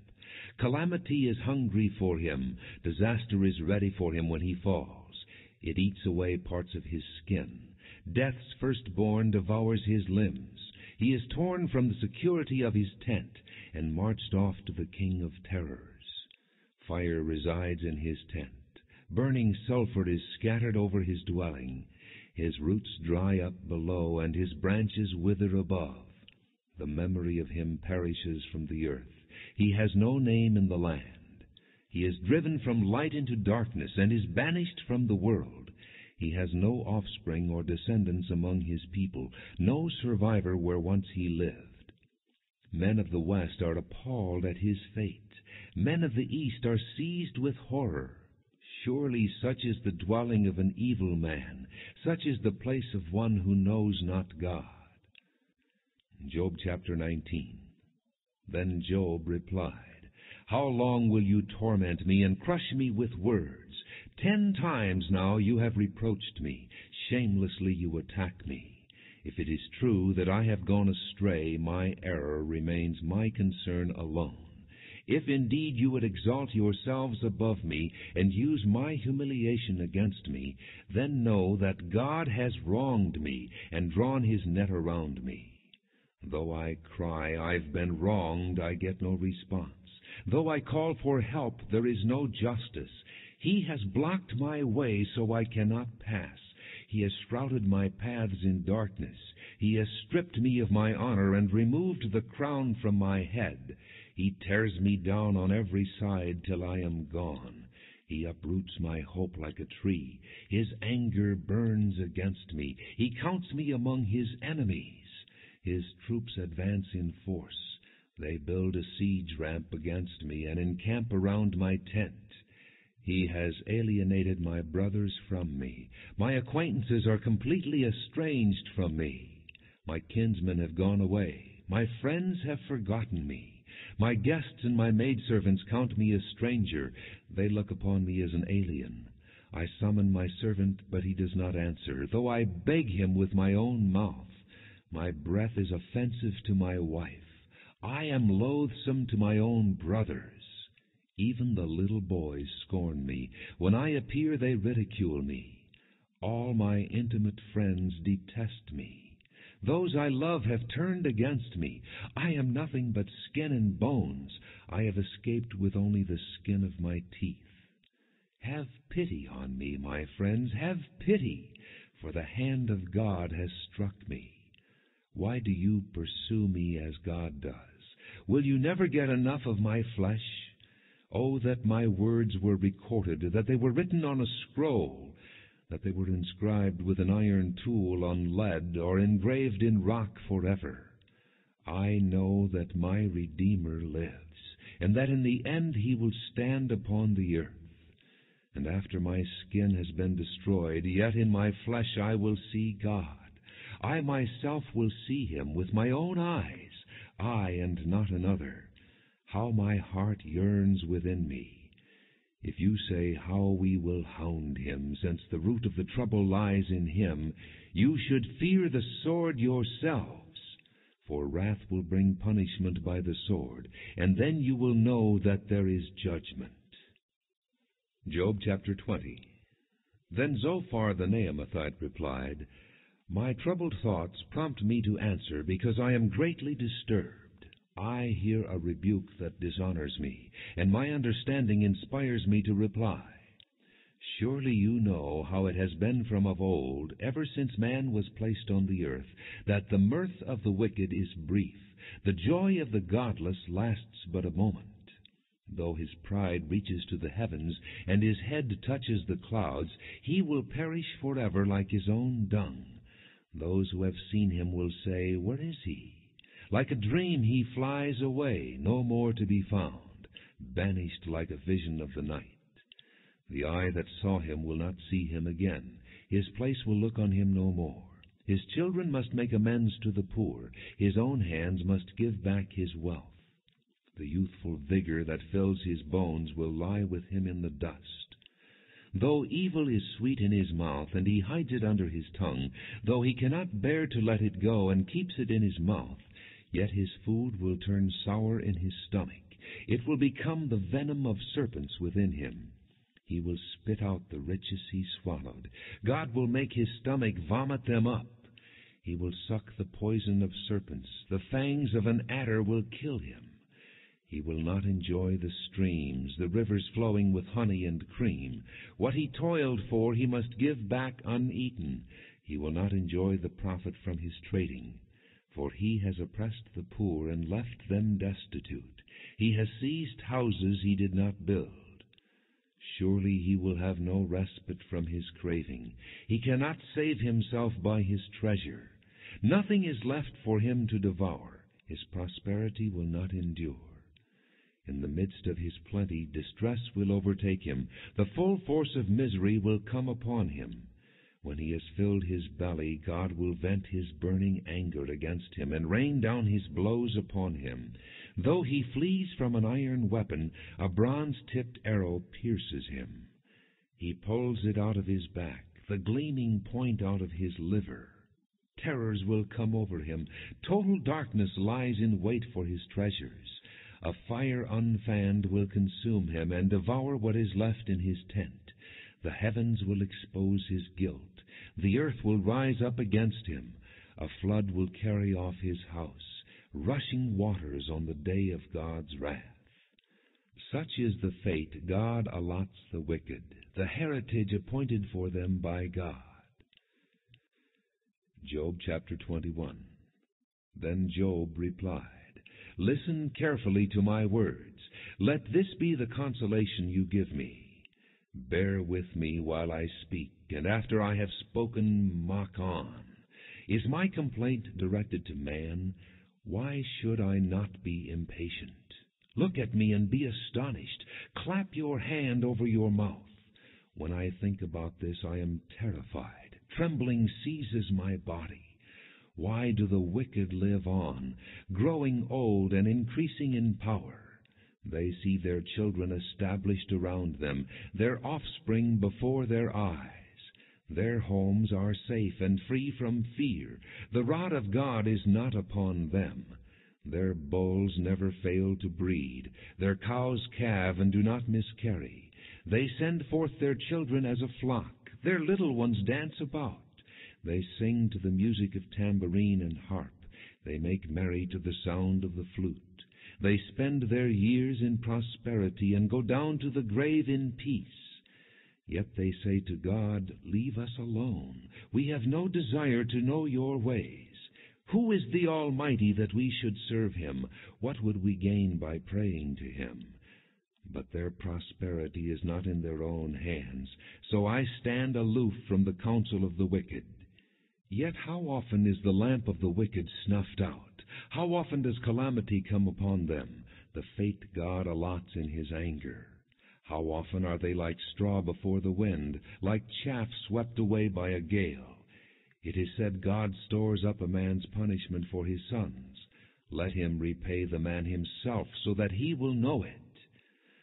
Calamity is hungry for him. Disaster is ready for him when he falls. It eats away parts of his skin. Death's firstborn devours his limbs. He is torn from the security of his tent and marched off to the king of terrors. Fire resides in his tent. Burning sulfur is scattered over his dwelling. His roots dry up below, and his branches wither above. The memory of him perishes from the earth. He has no name in the land. He is driven from light into darkness, and is banished from the world. He has no offspring or descendants among his people, no survivor where once he lived. Men of the west are appalled at his fate. Men of the east are seized with horror. Surely such is the dwelling of an evil man. Such is the place of one who knows not God. Job chapter 19. Then Job replied, How long will you torment me and crush me with words? 10 times now you have reproached me. Shamelessly you attack me. If it is true that I have gone astray, my error remains my concern alone. If indeed you would exalt yourselves above me and use my humiliation against me, then know that God has wronged me and drawn his net around me. Though I cry, I've been wronged, I get no response. Though I call for help, there is no justice. He has blocked my way so I cannot pass. He has shrouded my paths in darkness. He has stripped me of my honor and removed the crown from my head. He tears me down on every side till I am gone. He uproots my hope like a tree. His anger burns against me. He counts me among his enemies. His troops advance in force. They build a siege ramp against me and encamp around my tent. He has alienated my brothers from me. My acquaintances are completely estranged from me. My kinsmen have gone away. My friends have forgotten me. My guests and my maidservants count me a stranger. They look upon me as an alien. I summon my servant, but he does not answer, though I beg him with my own mouth. My breath is offensive to my wife. I am loathsome to my own brothers. Even the little boys scorn me. When I appear, they ridicule me. All my intimate friends detest me. Those I love have turned against me. I am nothing but skin and bones. I have escaped with only the skin of my teeth. Have pity on me, my friends, have pity, for the hand of God has struck me. Why do you pursue me as God does? Will you never get enough of my flesh? Oh, that my words were recorded, that they were written on a scroll, that they were inscribed with an iron tool on lead, or engraved in rock forever. I know that my Redeemer lives, and that in the end he will stand upon the earth. And after my skin has been destroyed, yet in my flesh I will see God. I myself will see him with my own eyes, I and not another. How my heart yearns within me. If you say, how we will hound him, since the root of the trouble lies in him, you should fear the sword yourselves, for wrath will bring punishment by the sword, and then you will know that there is judgment. Job chapter 20. Then Zophar the Naamathite replied, My troubled thoughts prompt me to answer, because I am greatly disturbed. I hear a rebuke that dishonors me, and my understanding inspires me to reply. Surely you know how it has been from of old, ever since man was placed on the earth, that the mirth of the wicked is brief, the joy of the godless lasts but a moment. Though his pride reaches to the heavens, and his head touches the clouds, he will perish forever like his own dung. Those who have seen him will say, Where is he? Like a dream he flies away, no more to be found, banished like a vision of the night. The eye that saw him will not see him again. His place will look on him no more. His children must make amends to the poor. His own hands must give back his wealth. The youthful vigor that fills his bones will lie with him in the dust. Though evil is sweet in his mouth, and he hides it under his tongue, though he cannot bear to let it go, and keeps it in his mouth, yet his food will turn sour in his stomach. It will become the venom of serpents within him. He will spit out the riches he swallowed. God will make his stomach vomit them up. He will suck the poison of serpents. The fangs of an adder will kill him. He will not enjoy the streams, the rivers flowing with honey and cream. What he toiled for he must give back uneaten. He will not enjoy the profit from his trading. For he has oppressed the poor and left them destitute. He has seized houses he did not build. Surely he will have no respite from his craving. He cannot save himself by his treasure. Nothing is left for him to devour. His prosperity will not endure. In the midst of his plenty, distress will overtake him. The full force of misery will come upon him. When he has filled his belly, God will vent his burning anger against him and rain down his blows upon him. Though he flees from an iron weapon, a bronze-tipped arrow pierces him. He pulls it out of his back, the gleaming point out of his liver. Terrors will come over him. Total darkness lies in wait for his treasures. A fire unfanned will consume him and devour what is left in his tent. The heavens will expose his guilt. The earth will rise up against him. A flood will carry off his house, rushing waters on the day of God's wrath. Such is the fate God allots the wicked, the heritage appointed for them by God. Job chapter 21. Then Job replied, Listen carefully to my words. Let this be the consolation you give me. Bear with me while I speak, and after I have spoken, mock on. Is my complaint directed to man? Why should I not be impatient? Look at me and be astonished. Clap your hand over your mouth. When I think about this, I am terrified. Trembling seizes my body. Why do the wicked live on, growing old and increasing in power? They see their children established around them, their offspring before their eyes. Their homes are safe and free from fear. The rod of God is not upon them. Their bulls never fail to breed. Their cows calve and do not miscarry. They send forth their children as a flock. Their little ones dance about. They sing to the music of tambourine and harp. They make merry to the sound of the flute. They spend their years in prosperity and go down to the grave in peace. Yet they say to God, Leave us alone. We have no desire to know your ways. Who is the Almighty that we should serve him? What would we gain by praying to him? But their prosperity is not in their own hands, so I stand aloof from the counsel of the wicked. Yet how often is the lamp of the wicked snuffed out? How often does calamity come upon them, the fate God allots in his anger? How often are they like straw before the wind, like chaff swept away by a gale? It is said God stores up a man's punishment for his sons. Let him repay the man himself, so that he will know it.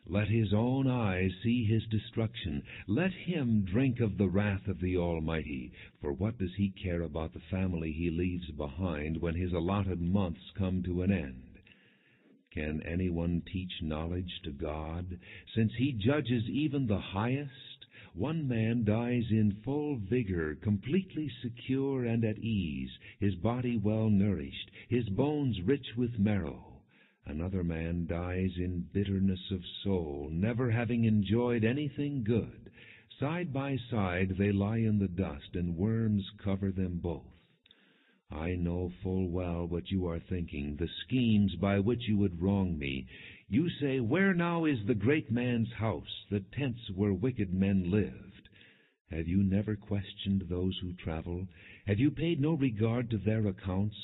Let his own eyes see his destruction. Let him drink of the wrath of the Almighty. For what does he care about the family he leaves behind when his allotted months come to an end? Can anyone teach knowledge to God, since he judges even the highest? One man dies in full vigor, completely secure and at ease, his body well nourished, his bones rich with marrow. Another man dies in bitterness of soul, never having enjoyed anything good. Side by side they lie in the dust, and worms cover them both. I know full well what you are thinking, the schemes by which you would wrong me. You say, Where now is the great man's house, the tents where wicked men lived? Have you never questioned those who travel? Have you paid no regard to their accounts?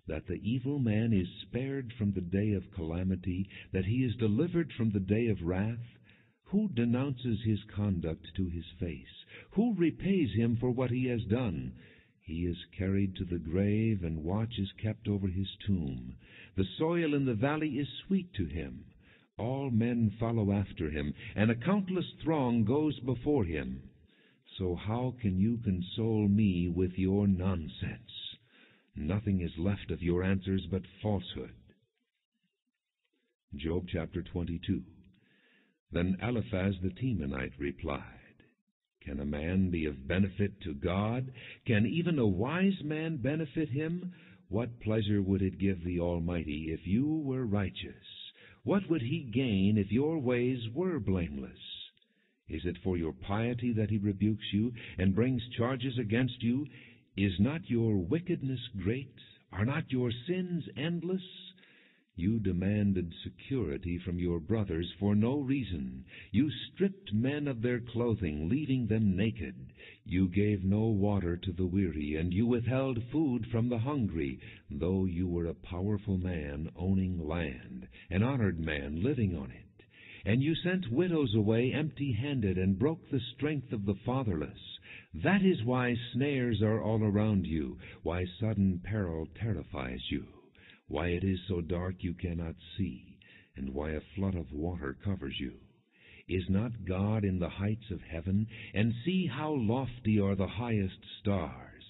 That the evil man is spared from the day of calamity, that he is delivered from the day of wrath? Who denounces his conduct to his face? Who repays him for what he has done? He is carried to the grave, and watch is kept over his tomb. The soil in the valley is sweet to him. All men follow after him, and a countless throng goes before him. So how can you console me with your nonsense? Nothing is left of your answers but falsehood. Job chapter 22. Then Eliphaz the Temanite replied, Can a man be of benefit to God? Can even a wise man benefit him? What pleasure would it give the Almighty if you were righteous? What would he gain if your ways were blameless? Is it for your piety that he rebukes you and brings charges against you? Is not your wickedness great? Are not your sins endless? You demanded security from your brothers for no reason. You stripped men of their clothing, leaving them naked. You gave no water to the weary, and you withheld food from the hungry, though you were a powerful man owning land, an honored man living on it. And you sent widows away empty-handed and broke the strength of the fatherless. That is why snares are all around you, why sudden peril terrifies you, why it is so dark you cannot see, and why a flood of water covers you. Is not God in the heights of heaven? And see how lofty are the highest stars.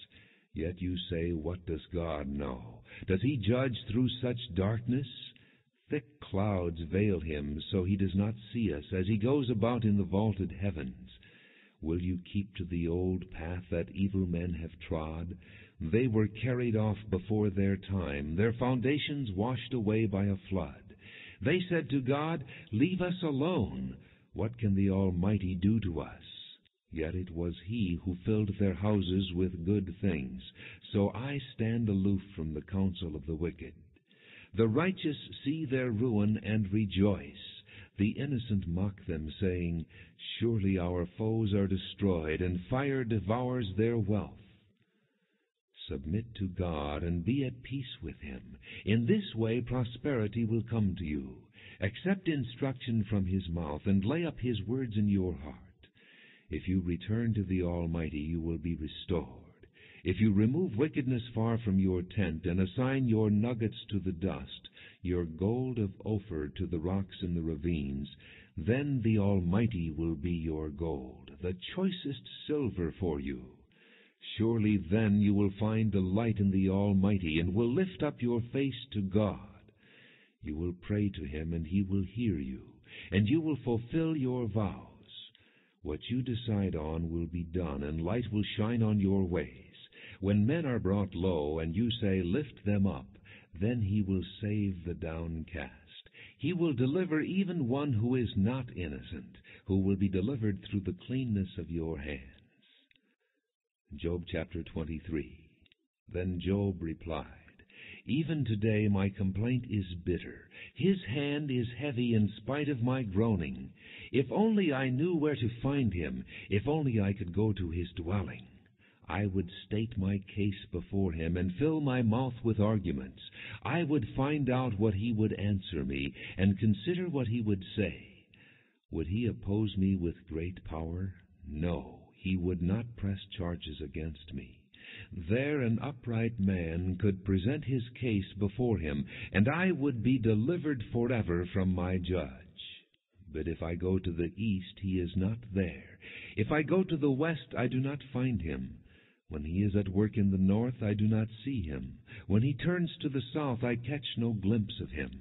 Yet you say, What does God know? Does he judge through such darkness? Thick clouds veil him, so he does not see us, as he goes about in the vaulted heavens. Will you keep to the old path that evil men have trod? They were carried off before their time, their foundations washed away by a flood. They said to God, Leave us alone. What can the Almighty do to us? Yet it was he who filled their houses with good things. So I stand aloof from the counsel of the wicked. The righteous see their ruin and rejoice. The innocent mock them, saying, Surely our foes are destroyed, and fire devours their wealth. Submit to God and be at peace with him. In this way prosperity will come to you. Accept instruction from his mouth, and lay up his words in your heart. If you return to the Almighty, you will be restored. If you remove wickedness far from your tent, and assign your nuggets to the dust, your gold of Ophir to the rocks in the ravines, then the Almighty will be your gold, the choicest silver for you. Surely then you will find delight in the Almighty, and will lift up your face to God. You will pray to him, and he will hear you, and you will fulfill your vows. What you decide on will be done, and light will shine on your ways. When men are brought low, and you say, Lift them up, then he will save the downcast. He will deliver even one who is not innocent, who will be delivered through the cleanness of your hands. Job chapter 23. Then Job replied, Even today my complaint is bitter. His hand is heavy in spite of my groaning. If only I knew where to find him, if only I could go to his dwelling. I would state my case before him and fill my mouth with arguments. I would find out what he would answer me and consider what he would say. Would he oppose me with great power? No, he would not press charges against me. There an upright man could present his case before him, and I would be delivered forever from my judge. But if I go to the east, he is not there. If I go to the west, I do not find him. When he is at work in the north, I do not see him. When he turns to the south, I catch no glimpse of him.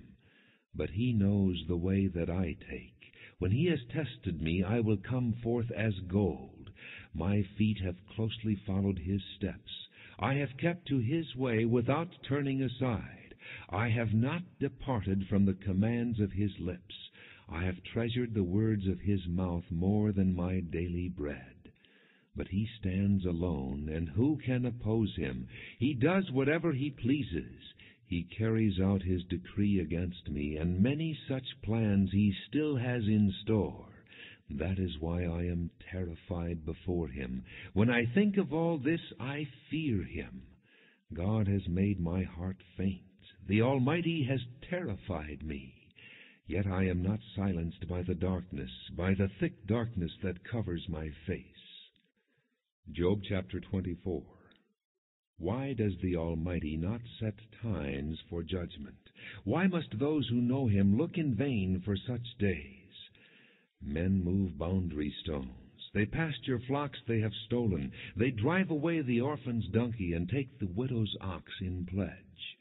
But he knows the way that I take. When he has tested me, I will come forth as gold. My feet have closely followed his steps. I have kept to his way without turning aside. I have not departed from the commands of his lips. I have treasured the words of his mouth more than my daily bread. But he stands alone, and who can oppose him? He does whatever he pleases. He carries out his decree against me, and many such plans he still has in store. That is why I am terrified before him. When I think of all this, I fear him. God has made my heart faint. The Almighty has terrified me. Yet I am not silenced by the darkness, by the thick darkness that covers my face. Job chapter 24. Why does the Almighty not set times for judgment? Why must those who know him look in vain for such days? Men move boundary stones. They pasture flocks they have stolen. They drive away the orphan's donkey and take the widow's ox in pledge.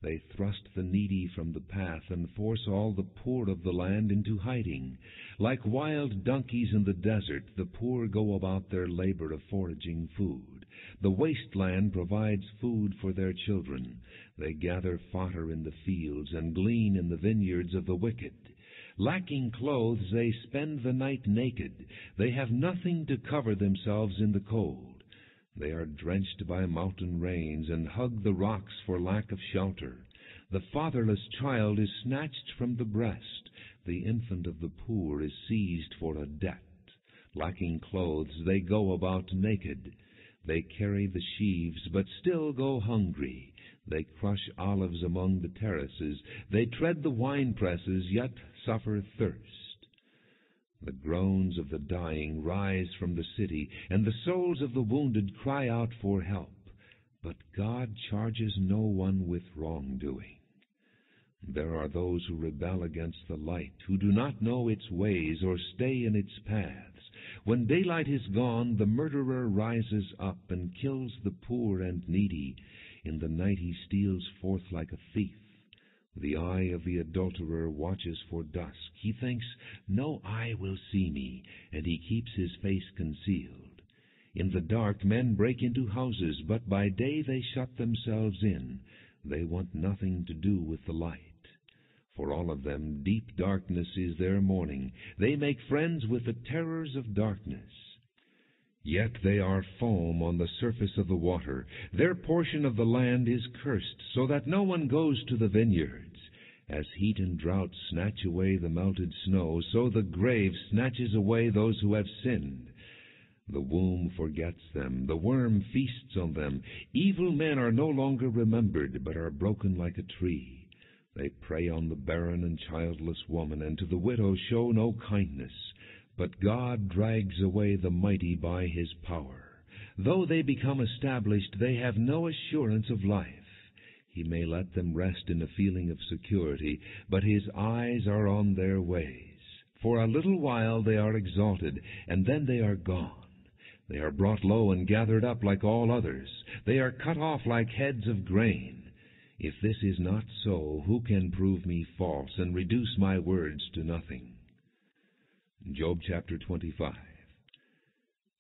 They thrust the needy from the path and force all the poor of the land into hiding. Like wild donkeys in the desert, the poor go about their labor of foraging food. The wasteland provides food for their children. They gather fodder in the fields and glean in the vineyards of the wicked. Lacking clothes, they spend the night naked. They have nothing to cover themselves in the cold. They are drenched by mountain rains and hug the rocks for lack of shelter. The fatherless child is snatched from the breast. The infant of the poor is seized for a debt. Lacking clothes, they go about naked. They carry the sheaves, but still go hungry. They crush olives among the terraces. They tread the winepresses, yet suffer thirst. The groans of the dying rise from the city, and the souls of the wounded cry out for help. But God charges no one with wrongdoing. There are those who rebel against the light, who do not know its ways or stay in its paths. When daylight is gone, the murderer rises up and kills the poor and needy. In the night he steals forth like a thief. The eye of the adulterer watches for dusk. He thinks, no eye will see me, and he keeps his face concealed. In the dark men break into houses, but by day they shut themselves in. They want nothing to do with the light. For all of them, deep darkness is their morning. They make friends with the terrors of darkness. Yet they are foam on the surface of the water. Their portion of the land is cursed, so that no one goes to the vineyards. As heat and drought snatch away the melted snow, so the grave snatches away those who have sinned. The womb forgets them, the worm feasts on them. Evil men are no longer remembered, but are broken like a tree. They prey on the barren and childless woman, and to the widow show no kindness. But God drags away the mighty by his power. Though they become established, they have no assurance of life. He may let them rest in a feeling of security, but his eyes are on their ways. For a little while they are exalted, and then they are gone. They are brought low and gathered up like all others. They are cut off like heads of grain. If this is not so, who can prove me false and reduce my words to nothing? Job chapter 25.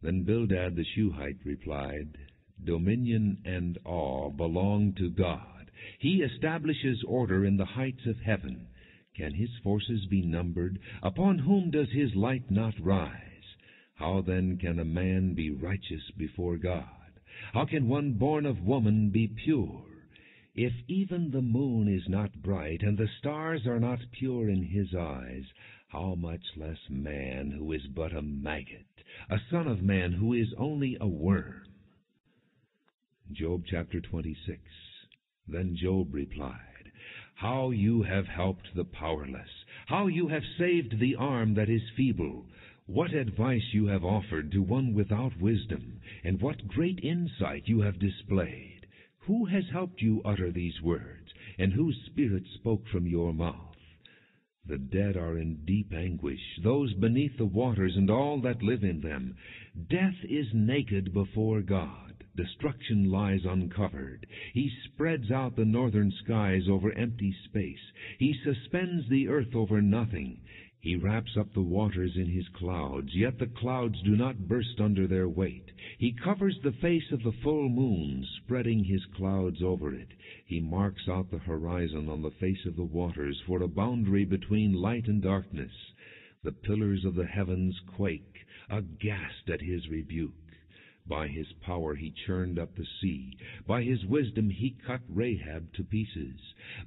Then Bildad the Shuhite replied, Dominion and awe belong to God. He establishes order in the heights of heaven. Can his forces be numbered? Upon whom does his light not rise? How then can a man be righteous before God? How can one born of woman be pure? If even the moon is not bright, and the stars are not pure in his eyes, how much less man who is but a maggot, a son of man who is only a worm? Job chapter 26. Then Job replied, How you have helped the powerless! How you have saved the arm that is feeble! What advice you have offered to one without wisdom, and what great insight you have displayed! Who has helped you utter these words, and whose spirit spoke from your mouth? The dead are in deep anguish, those beneath the waters and all that live in them. Death is naked before God. Destruction lies uncovered. He spreads out the northern skies over empty space. He suspends the earth over nothing. He wraps up the waters in his clouds, yet the clouds do not burst under their weight. He covers the face of the full moon, spreading his clouds over it. He marks out the horizon on the face of the waters for a boundary between light and darkness. The pillars of the heavens quake, aghast at his rebuke. By his power he churned up the sea. By his wisdom he cut Rahab to pieces.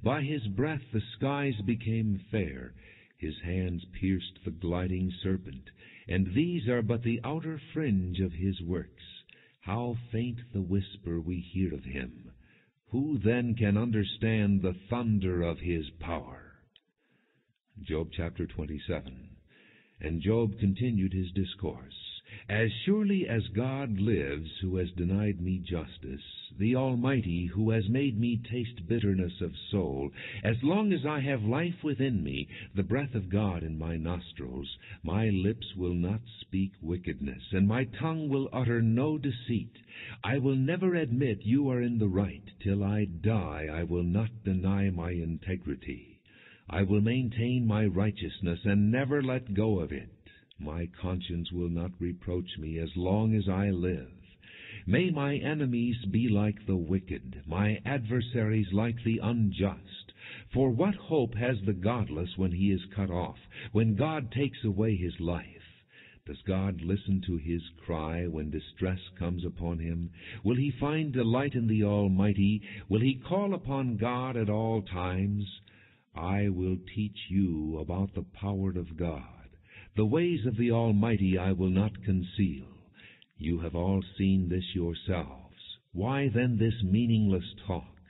By his breath the skies became fair. His hands pierced the gliding serpent, and these are but the outer fringe of his works. How faint the whisper we hear of him! Who then can understand the thunder of his power? Job chapter 27. And Job continued his discourse. As surely as God lives, who has denied me justice, the Almighty, who has made me taste bitterness of soul, as long as I have life within me, the breath of God in my nostrils, my lips will not speak wickedness, and my tongue will utter no deceit. I will never admit you are in the right. Till I die, I will not deny my integrity. I will maintain my righteousness and never let go of it. My conscience will not reproach me as long as I live. May my enemies be like the wicked, my adversaries like the unjust. For what hope has the godless when he is cut off, when God takes away his life? Does God listen to his cry when distress comes upon him? Will he find delight in the Almighty? Will he call upon God at all times? I will teach you about the power of God. The ways of the Almighty I will not conceal. You have all seen this yourselves. Why then this meaningless talk?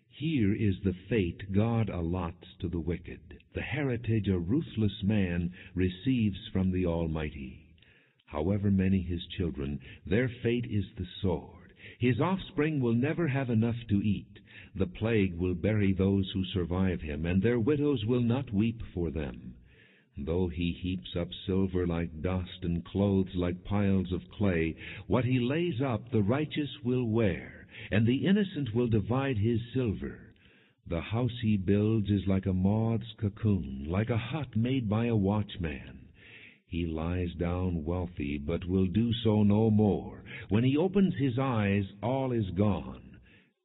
Here is the fate God allots to the wicked, the heritage a ruthless man receives from the Almighty. However many his children, their fate is the sword. His offspring will never have enough to eat. The plague will bury those who survive him, and their widows will not weep for them. Though he heaps up silver like dust and clothes like piles of clay, what he lays up the righteous will wear, and the innocent will divide his silver. The house he builds is like a moth's cocoon, like a hut made by a watchman. He lies down wealthy, but will do so no more. When he opens his eyes, all is gone.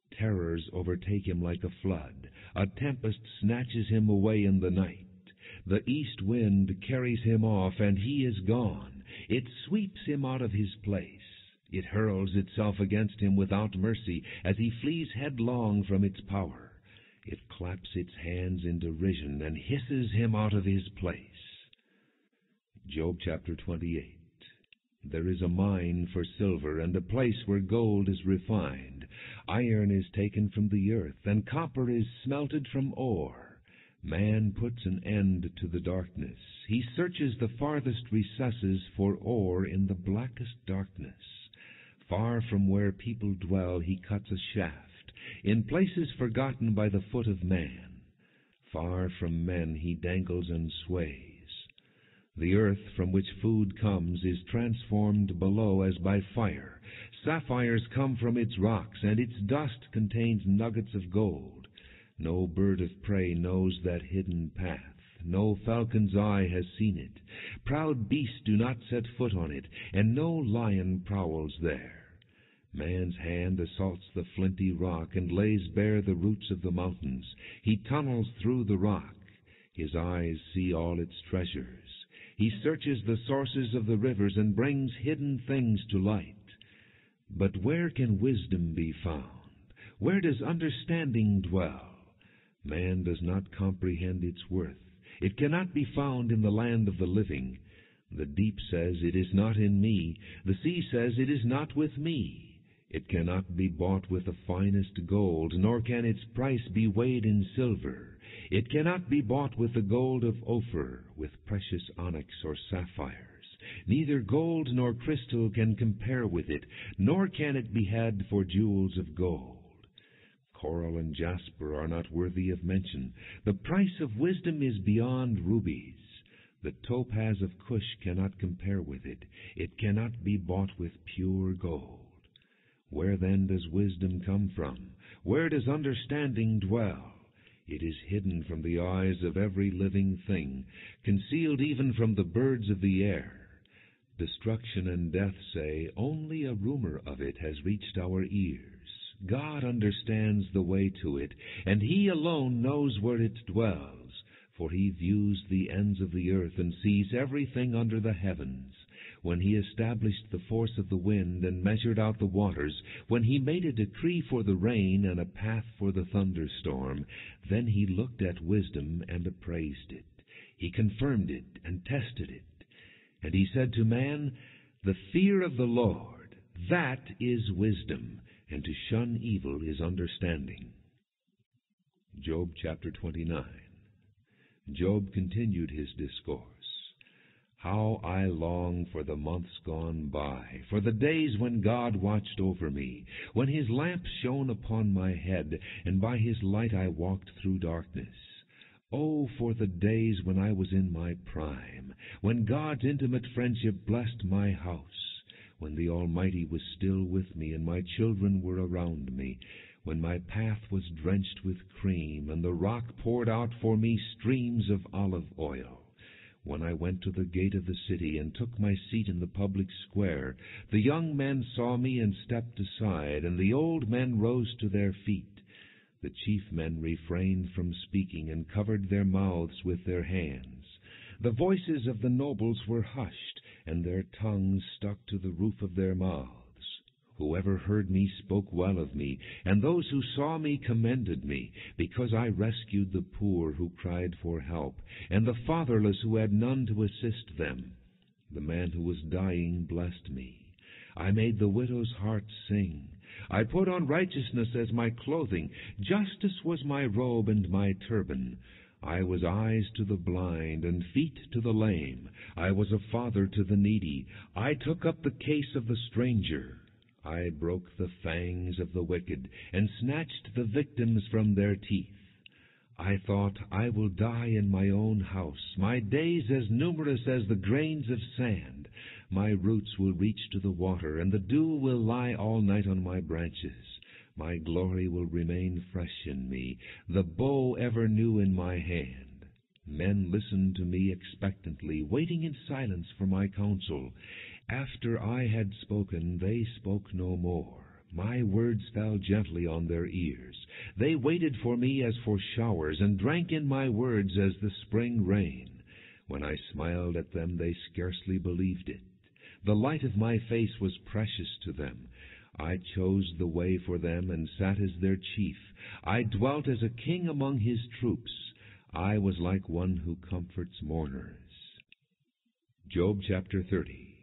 Terrors overtake him like a flood. A tempest snatches him away in the night. The east wind carries him off, and he is gone. It sweeps him out of his place. It hurls itself against him without mercy as he flees headlong from its power. It claps its hands in derision and hisses him out of his place. Job chapter 28. There is a mine for silver, and a place where gold is refined. Iron is taken from the earth, and copper is smelted from ore. Man puts an end to the darkness. He searches the farthest recesses for ore in the blackest darkness. Far from where people dwell he cuts a shaft, in places forgotten by the foot of man. Far from men he dangles and sways. The earth from which food comes is transformed below as by fire. Sapphires come from its rocks, and its dust contains nuggets of gold. No bird of prey knows that hidden path. No falcon's eye has seen it. Proud beasts do not set foot on it, and no lion prowls there. Man's hand assaults the flinty rock and lays bare the roots of the mountains. He tunnels through the rock. His eyes see all its treasures. He searches the sources of the rivers and brings hidden things to light. But where can wisdom be found? Where does understanding dwell? Man does not comprehend its worth. It cannot be found in the land of the living. The deep says, "It is not in me." The sea says, "It is not with me." It cannot be bought with the finest gold, nor can its price be weighed in silver. It cannot be bought with the gold of Ophir, with precious onyx or sapphires. Neither gold nor crystal can compare with it, nor can it be had for jewels of gold. Coral and jasper are not worthy of mention. The price of wisdom is beyond rubies. The topaz of Cush cannot compare with it. It cannot be bought with pure gold. Where then does wisdom come from? Where does understanding dwell? It is hidden from the eyes of every living thing, concealed even from the birds of the air. Destruction and death say, "Only a rumor of it has reached our ears." God understands the way to it, and He alone knows where it dwells, for He views the ends of the earth and sees everything under the heavens. When He established the force of the wind and measured out the waters, when He made a decree for the rain and a path for the thunderstorm, then He looked at wisdom and appraised it. He confirmed it and tested it. And He said to man, "The fear of the Lord, that is wisdom, and to shun evil is understanding." Job chapter 29. Job continued his discourse. How I long for the months gone by, for the days when God watched over me, when His lamp shone upon my head, and by His light I walked through darkness. Oh, for the days when I was in my prime, when God's intimate friendship blessed my house, when the Almighty was still with me and my children were around me, when my path was drenched with cream and the rock poured out for me streams of olive oil. When I went to the gate of the city and took my seat in the public square, the young men saw me and stepped aside, and the old men rose to their feet. The chief men refrained from speaking and covered their mouths with their hands. The voices of the nobles were hushed, and their tongues stuck to the roof of their mouths. Whoever heard me spoke well of me, and those who saw me commended me, because I rescued the poor who cried for help, and the fatherless who had none to assist them. The man who was dying blessed me. I made the widow's heart sing. I put on righteousness as my clothing. Justice was my robe and my turban. I was eyes to the blind and feet to the lame. I was a father to the needy. I took up the case of the stranger. I broke the fangs of the wicked, and snatched the victims from their teeth. I thought, I will die in my own house, my days as numerous as the grains of sand. My roots will reach to the water, and the dew will lie all night on my branches. My glory will remain fresh in me, the bow ever new in my hand. Men listened to me expectantly, waiting in silence for my counsel. After I had spoken, they spoke no more. My words fell gently on their ears. They waited for me as for showers, and drank in my words as the spring rain. When I smiled at them, they scarcely believed it. The light of my face was precious to them. I chose the way for them and sat as their chief. I dwelt as a king among his troops. I was like one who comforts mourners. Job chapter 30.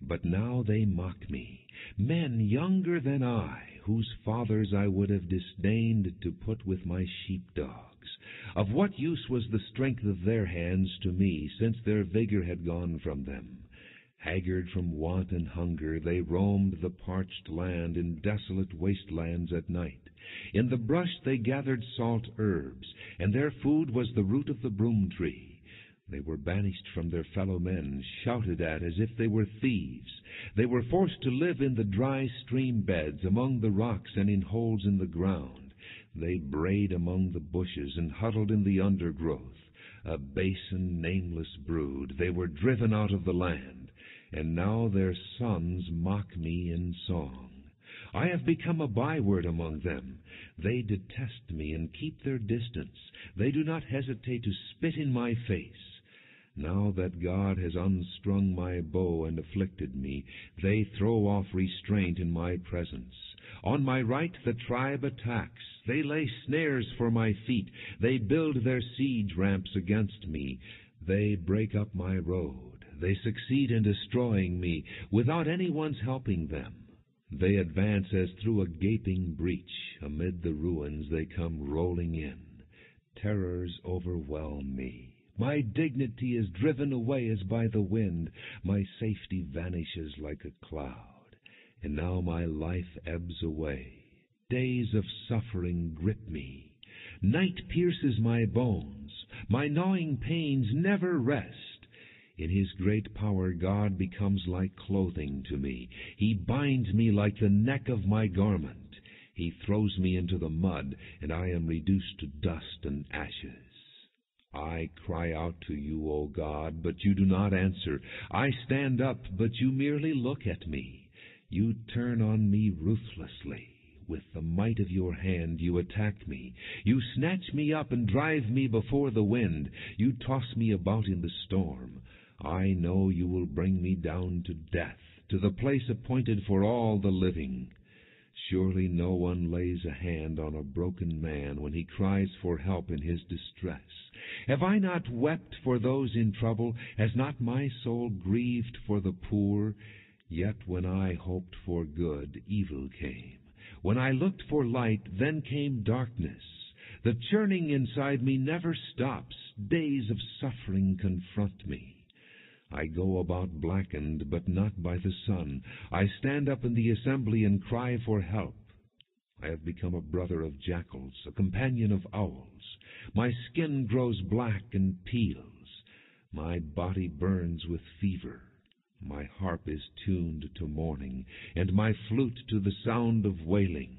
But now they mock me, men younger than I, whose fathers I would have disdained to put with my sheepdogs. Of what use was the strength of their hands to me, since their vigor had gone from them? Haggard from want and hunger, they roamed the parched land in desolate wastelands at night. In the brush they gathered salt herbs, and their food was the root of the broom tree. They were banished from their fellow men, shouted at as if they were thieves. They were forced to live in the dry stream beds, among the rocks and in holes in the ground. They brayed among the bushes and huddled in the undergrowth. A base and nameless brood, they were driven out of the land, and now their sons mock me in song. I have become a byword among them. They detest me and keep their distance. They do not hesitate to spit in my face. Now that God has unstrung my bow and afflicted me, they throw off restraint in my presence. On my right the tribe attacks. They lay snares for my feet. They build their siege ramps against me. They break up my road. They succeed in destroying me without anyone's helping them. They advance as through a gaping breach. Amid the ruins they come rolling in. Terrors overwhelm me. My dignity is driven away as by the wind. My safety vanishes like a cloud. And now my life ebbs away. Days of suffering grip me. Night pierces my bones. My gnawing pains never rest. In his great power God becomes like clothing to me. He binds me like the neck of my garment. He throws me into the mud, and I am reduced to dust and ashes. I cry out to you, O God, but you do not answer. I stand up, but you merely look at me. You turn on me ruthlessly. With the might of your hand you attack me. You snatch me up and drive me before the wind. You toss me about in the storm. I know you will bring me down to death, to the place appointed for all the living. Surely no one lays a hand on a broken man when he cries for help in his distress. Have I not wept for those in trouble? Has not my soul grieved for the poor? Yet when I hoped for good, evil came. When I looked for light, then came darkness. The churning inside me never stops. Days of suffering confront me. I go about blackened, but not by the sun. I stand up in the assembly and cry for help. I have become a brother of jackals, a companion of owls. My skin grows black and peels. My body burns with fever. My harp is tuned to mourning, and my flute to the sound of wailing.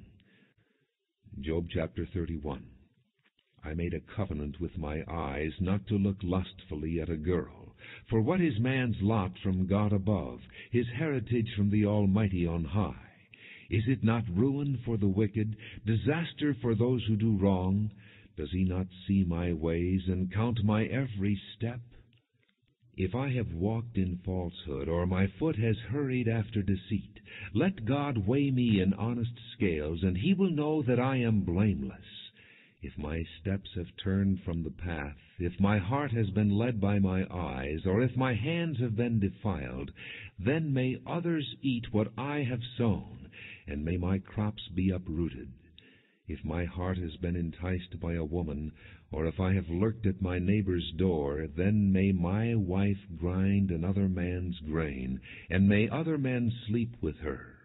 Job chapter 31. I made a covenant with my eyes not to look lustfully at a girl. For what is man's lot from God above, his heritage from the Almighty on high? Is it not ruin for the wicked, disaster for those who do wrong? Does he not see my ways and count my every step? If I have walked in falsehood, or my foot has hurried after deceit, let God weigh me in honest scales, and he will know that I am blameless. If my steps have turned from the path, if my heart has been led by my eyes, or if my hands have been defiled, then may others eat what I have sown, and may my crops be uprooted. If my heart has been enticed by a woman, or if I have lurked at my neighbor's door, then may my wife grind another man's grain, and may other men sleep with her.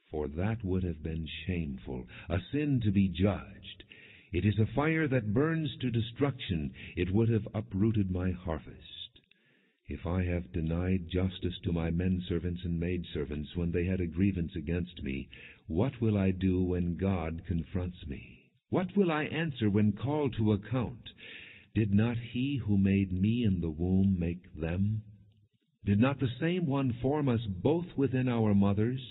For that would have been shameful, a sin to be judged. It is a fire that burns to destruction. It would have uprooted my harvest. If I have denied justice to my menservants and maidservants when they had a grievance against me, what will I do when God confronts me? What will I answer when called to account? Did not he who made me in the womb make them? Did not the same one form us both within our mothers?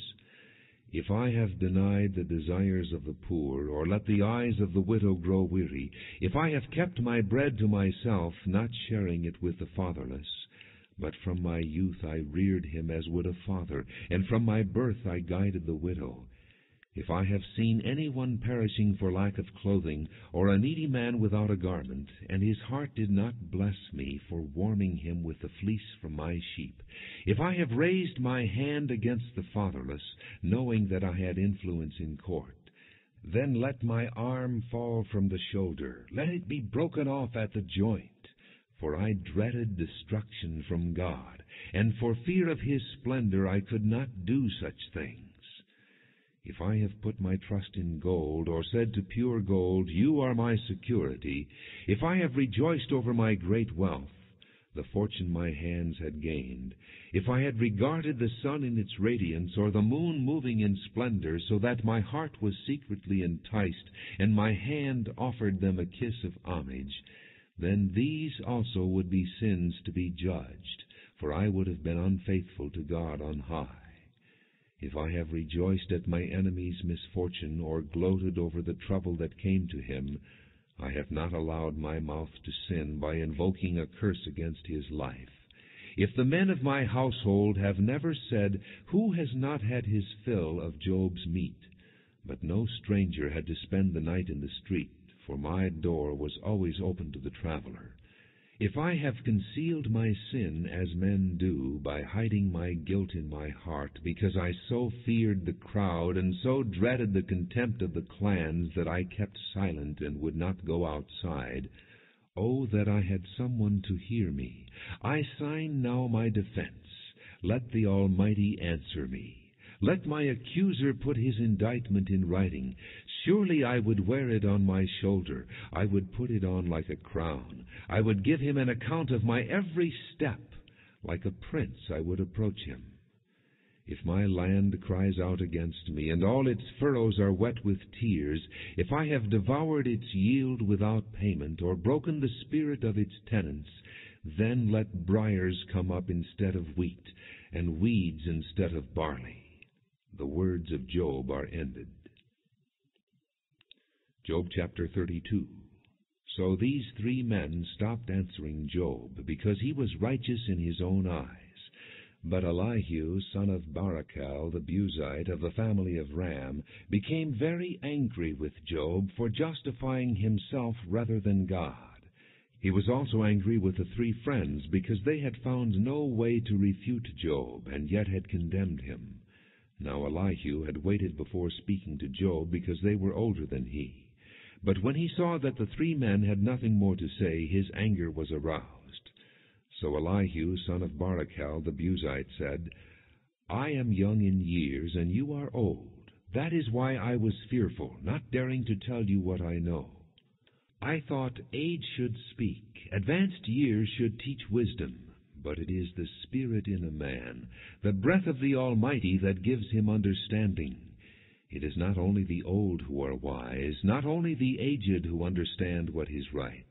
If I have denied the desires of the poor, or let the eyes of the widow grow weary, if I have kept my bread to myself, not sharing it with the fatherless, But from my youth I reared him as would a father, and from my birth I guided the widow. If I have seen anyone perishing for lack of clothing, or a needy man without a garment, and his heart did not bless me for warming him with the fleece from my sheep, if I have raised my hand against the fatherless, knowing that I had influence in court, then let my arm fall from the shoulder, let it be broken off at the joint. For I dreaded destruction from God, and for fear of His splendor I could not do such things. If I have put my trust in gold, or said to pure gold, You are my security, if I have rejoiced over my great wealth, the fortune my hands had gained, if I had regarded the sun in its radiance, or the moon moving in splendor, so that my heart was secretly enticed, and my hand offered them a kiss of homage, then these also would be sins to be judged, for I would have been unfaithful to God on high. If I have rejoiced at my enemy's misfortune, or gloated over the trouble that came to him, I have not allowed my mouth to sin by invoking a curse against his life. If the men of my household have never said, Who has not had his fill of Job's meat? But no stranger had to spend the night in the street, for my door was always open to the traveler. If I have concealed my sin as men do, by hiding my guilt in my heart, because I so feared the crowd, and so dreaded the contempt of the clans, that I kept silent and would not go outside, oh, that I had someone to hear me! I sign now my defense. Let the Almighty answer me. Let my accuser put his indictment in writing. Surely I would wear it on my shoulder. I would put it on like a crown. I would give him an account of my every step. Like a prince I would approach him. If my land cries out against me, and all its furrows are wet with tears, if I have devoured its yield without payment, or broken the spirit of its tenants, then let briars come up instead of wheat, and weeds instead of barley. The words of Job are ended. Job chapter 32. So these three men stopped answering Job, because he was righteous in his own eyes. But Elihu, son of Barachel the Buzite, of the family of Ram, became very angry with Job for justifying himself rather than God. He was also angry with the three friends, because they had found no way to refute Job, and yet had condemned him. Now Elihu had waited before speaking to Job, because they were older than he. But when he saw that the three men had nothing more to say, his anger was aroused. So Elihu, son of Barachel the Buzite, said, I am young in years, and you are old. That is why I was fearful, not daring to tell you what I know. I thought age should speak, advanced years should teach wisdom. But it is the Spirit in a man, the breath of the Almighty, that gives him understanding. It is not only the old who are wise, not only the aged who understand what is right.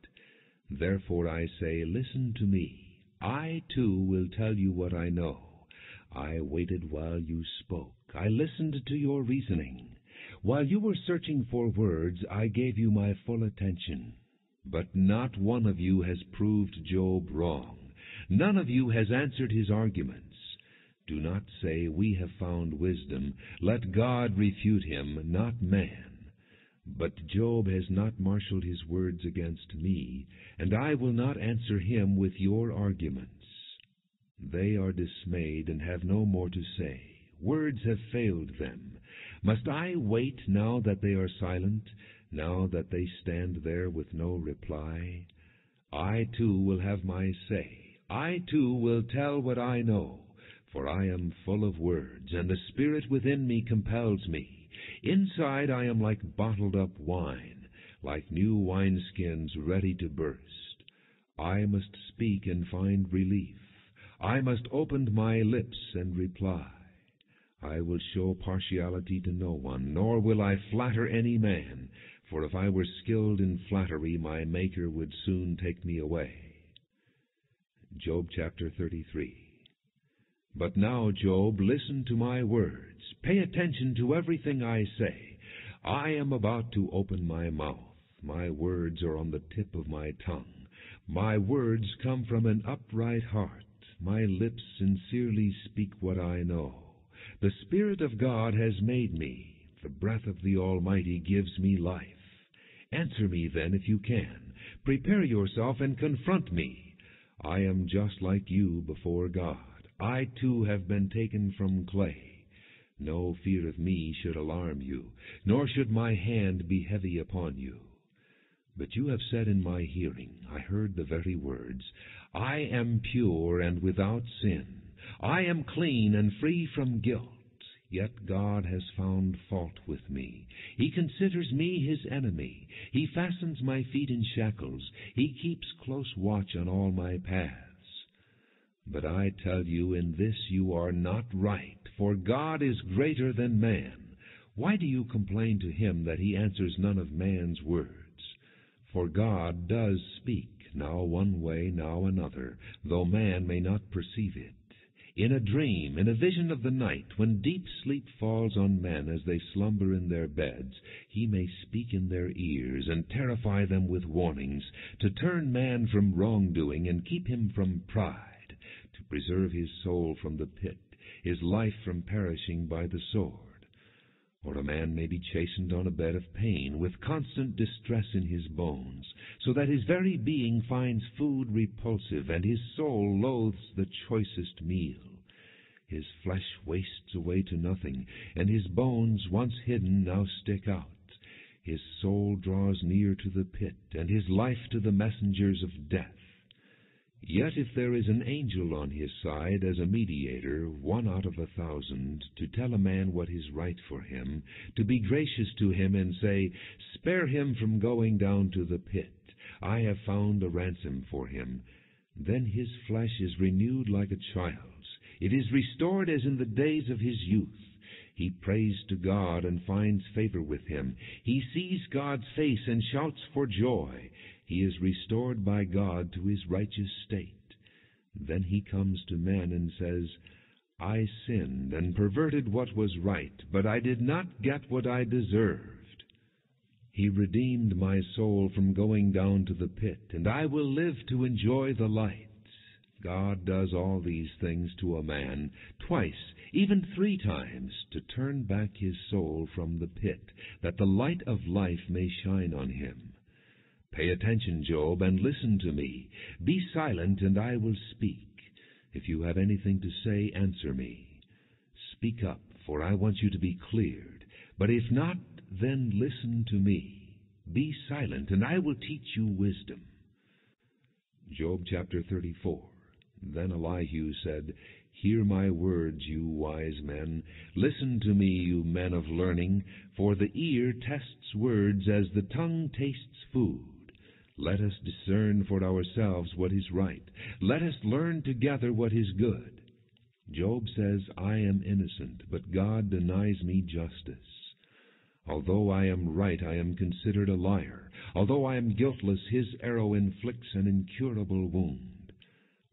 Therefore I say, listen to me. I too will tell you what I know. I waited while you spoke. I listened to your reasoning. While you were searching for words, I gave you my full attention. But not one of you has proved Job wrong. None of you has answered his arguments. Do not say, we have found wisdom. Let God refute him, not man. But Job has not marshaled his words against me, and I will not answer him with your arguments. They are dismayed and have no more to say. Words have failed them. Must I wait now that they are silent, now that they stand there with no reply? I too will have my say. I too will tell what I know, for I am full of words, and the Spirit within me compels me. Inside I am like bottled-up wine, like new wineskins ready to burst. I must speak and find relief. I must open my lips and reply. I will show partiality to no one, nor will I flatter any man, for if I were skilled in flattery, my Maker would soon take me away. Job chapter 33. But now, Job, listen to my words. Pay attention to everything I say. I am about to open my mouth. My words are on the tip of my tongue. My words come from an upright heart. My lips sincerely speak what I know. The Spirit of God has made me. The breath of the Almighty gives me life. Answer me then if you can. Prepare yourself and confront me. I am just like you before God. I too have been taken from clay. No fear of me should alarm you, nor should my hand be heavy upon you. But you have said in my hearing, I heard the very words, I am pure and without sin. I am clean and free from guilt. Yet God has found fault with me. He considers me his enemy. He fastens my feet in shackles. He keeps close watch on all my paths. But I tell you, in this you are not right, for God is greater than man. Why do you complain to him that he answers none of man's words? For God does speak, now one way, now another, though man may not perceive it. In a dream, in a vision of the night, when deep sleep falls on men as they slumber in their beds, he may speak in their ears and terrify them with warnings, to turn man from wrongdoing and keep him from pride, to preserve his soul from the pit, his life from perishing by the sword. Or a man may be chastened on a bed of pain, with constant distress in his bones, so that his very being finds food repulsive, and his soul loathes the choicest meal. His flesh wastes away to nothing, and his bones, once hidden, now stick out. His soul draws near to the pit, and his life to the messengers of death. Yet if there is an angel on his side as a mediator, 1 out of 1,000, to tell a man what is right for him, to be gracious to him and say, spare him from going down to the pit, I have found a ransom for him, then his flesh is renewed like a child's. It is restored as in the days of his youth. He prays to God and finds favor with him. He sees God's face and shouts for joy. He is restored by God to his righteous state. Then he comes to men and says, I sinned and perverted what was right, but I did not get what I deserved. He redeemed my soul from going down to the pit, and I will live to enjoy the light. God does all these things to a man, twice, even 3 times, to turn back his soul from the pit, that the light of life may shine on him. Pay attention, Job, and listen to me. Be silent, and I will speak. If you have anything to say, answer me. Speak up, for I want you to be cleared. But if not, then listen to me. Be silent, and I will teach you wisdom. Job chapter 34. Then Elihu said, Hear my words, you wise men. Listen to me, you men of learning, for the ear tests words as the tongue tastes food. Let us discern for ourselves what is right. Let us learn together what is good. Job says, I am innocent, but God denies me justice. Although I am right, I am considered a liar. Although I am guiltless, his arrow inflicts an incurable wound.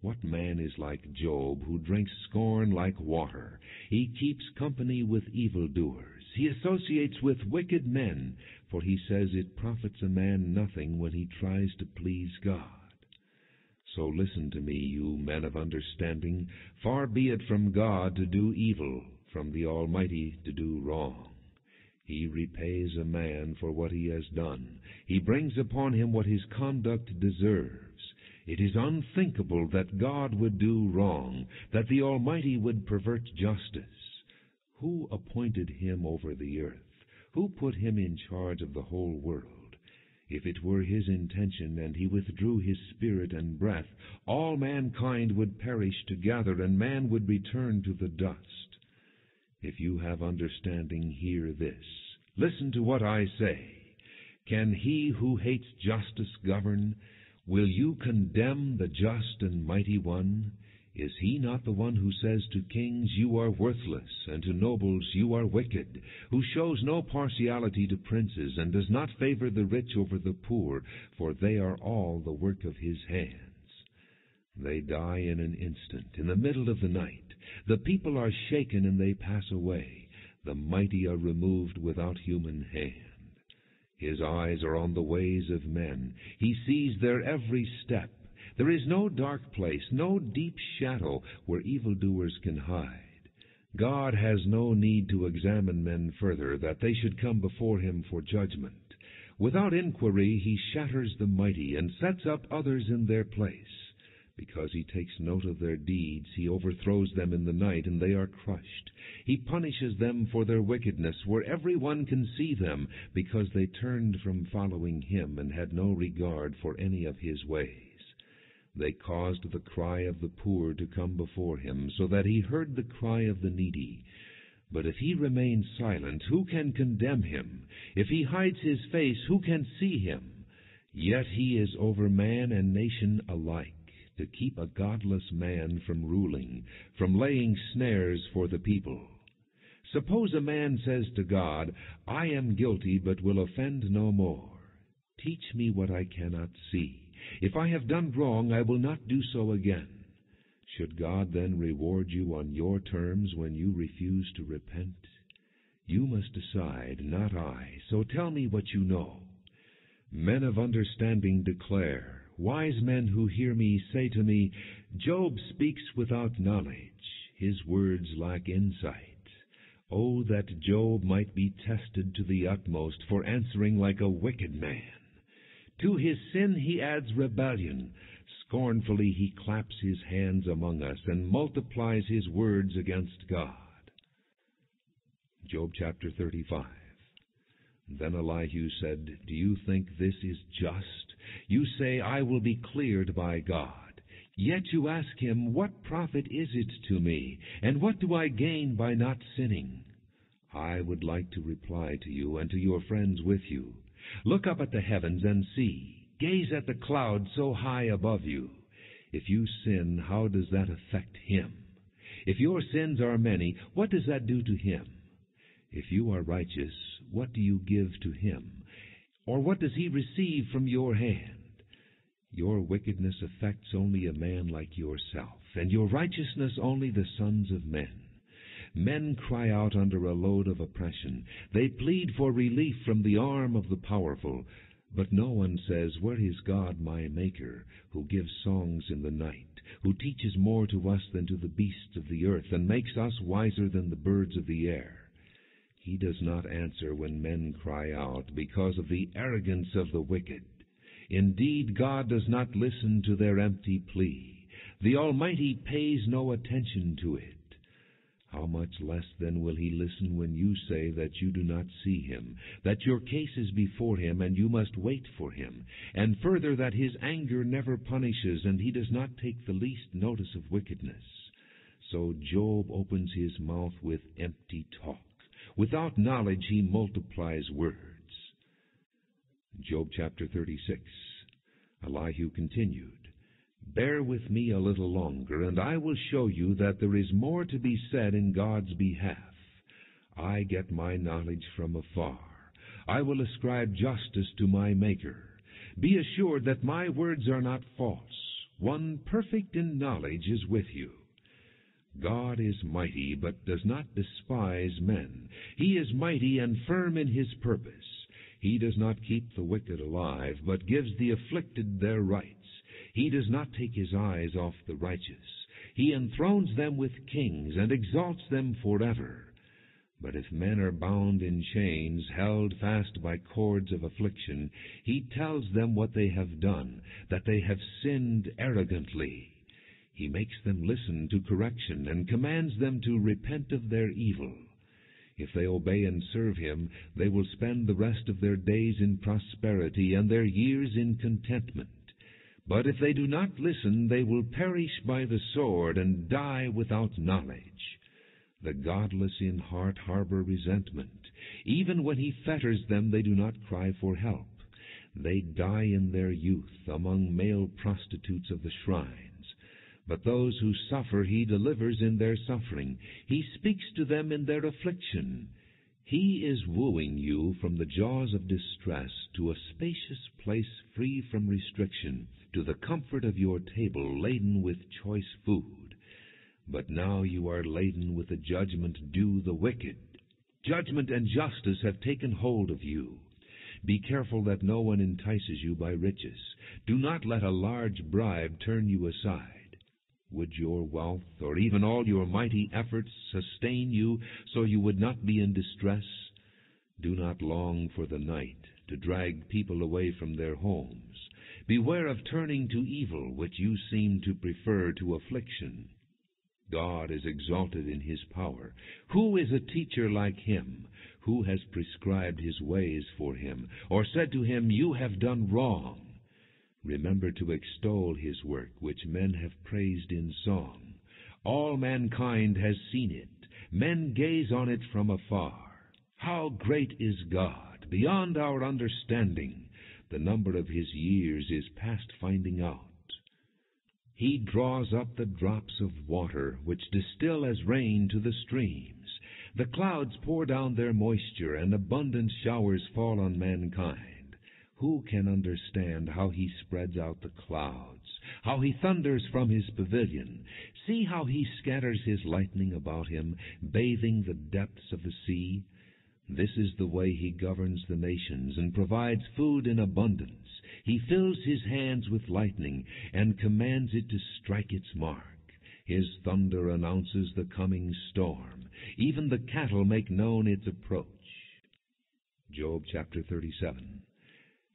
What man is like Job, who drinks scorn like water? He keeps company with evildoers. He associates with wicked men, for he says it profits a man nothing when he tries to please God. So listen to me, you men of understanding. Far be it from God to do evil, from the Almighty to do wrong. He repays a man for what he has done. He brings upon him what his conduct deserves. It is unthinkable that God would do wrong, that the Almighty would pervert justice. Who appointed him over the earth? Who put him in charge of the whole world? If it were his intention and he withdrew his spirit and breath, all mankind would perish together, and man would return to the dust. If you have understanding, hear this. Listen to what I say. Can he who hates justice govern? Will you condemn the just and mighty one? Is he not the one who says to kings, You are worthless, and to nobles, You are wicked, who shows no partiality to princes, and does not favor the rich over the poor, for they are all the work of his hands? They die in an instant, in the middle of the night. The people are shaken, and they pass away. The mighty are removed without human hand. His eyes are on the ways of men. He sees their every step. There is no dark place, no deep shadow where evildoers can hide. God has no need to examine men further, that they should come before him for judgment. Without inquiry he shatters the mighty, and sets up others in their place. Because he takes note of their deeds, he overthrows them in the night, and they are crushed. He punishes them for their wickedness, where every one can see them, because they turned from following him, and had no regard for any of his ways. They caused the cry of the poor to come before him, so that he heard the cry of the needy. But if he remains silent, who can condemn him? If he hides his face, who can see him? Yet he is over man and nation alike, to keep a godless man from ruling, from laying snares for the people. Suppose a man says to God, I am guilty, but will offend no more. Teach me what I cannot see. If I have done wrong, I will not do so again. Should God then reward you on your terms when you refuse to repent? You must decide, not I, so tell me what you know. Men of understanding declare, wise men who hear me say to me, Job speaks without knowledge, his words lack insight. Oh, that Job might be tested to the utmost for answering like a wicked man. To his sin he adds rebellion. Scornfully he claps his hands among us and multiplies his words against God. Job chapter 35. Then Elihu said, Do you think this is just? You say, I will be cleared by God. Yet you ask him, What profit is it to me? And what do I gain by not sinning? I would like to reply to you and to your friends with you. Look up at the heavens and see. Gaze at the clouds so high above you. If you sin, how does that affect him? If your sins are many, what does that do to him? If you are righteous, what do you give to him? Or what does he receive from your hand? Your wickedness affects only a man like yourself, and your righteousness only the sons of men. Men cry out under a load of oppression. They plead for relief from the arm of the powerful. But no one says, Where is God my Maker, who gives songs in the night, who teaches more to us than to the beasts of the earth, and makes us wiser than the birds of the air? He does not answer when men cry out, because of the arrogance of the wicked. Indeed, God does not listen to their empty plea. The Almighty pays no attention to it. How much less then will he listen when you say that you do not see him, that your case is before him and you must wait for him, and further that his anger never punishes and he does not take the least notice of wickedness. So Job opens his mouth with empty talk. Without knowledge he multiplies words. Job chapter 36. Elihu continued, Bear with me a little longer, and I will show you that there is more to be said in God's behalf. I get my knowledge from afar. I will ascribe justice to my Maker. Be assured that my words are not false. One perfect in knowledge is with you. God is mighty, but does not despise men. He is mighty and firm in his purpose. He does not keep the wicked alive, but gives the afflicted their rights. He does not take his eyes off the righteous. He enthrones them with kings and exalts them forever. But if men are bound in chains, held fast by cords of affliction, he tells them what they have done, that they have sinned arrogantly. He makes them listen to correction and commands them to repent of their evil. If they obey and serve him, they will spend the rest of their days in prosperity and their years in contentment. But if they do not listen, they will perish by the sword and die without knowledge. The godless in heart harbor resentment. Even when he fetters them, they do not cry for help. They die in their youth among male prostitutes of the shrines. But those who suffer he delivers in their suffering. He speaks to them in their affliction. He is wooing you from the jaws of distress to a spacious place free from restriction, to the comfort of your table laden with choice food. But now you are laden with the judgment due the wicked. Judgment and justice have taken hold of you. Be careful that no one entices you by riches. Do not let a large bribe turn you aside. Would your wealth, or even all your mighty efforts, sustain you so you would not be in distress? Do not long for the night to drag people away from their homes. Beware of turning to evil, which you seem to prefer to affliction. God is exalted in his power. Who is a teacher like him? Who has prescribed his ways for him, or said to him, "You have done wrong"? Remember to extol his work, which men have praised in song. All mankind has seen it. Men gaze on it from afar. How great is God, beyond our understanding! The number of his years is past finding out. He draws up the drops of water, which distill as rain to the streams. The clouds pour down their moisture, and abundant showers fall on mankind. Who can understand how he spreads out the clouds, how he thunders from his pavilion? See how he scatters his lightning about him, bathing the depths of the sea. This is the way he governs the nations and provides food in abundance. He fills his hands with lightning and commands it to strike its mark. His thunder announces the coming storm. Even the cattle make known its approach. Job chapter 37.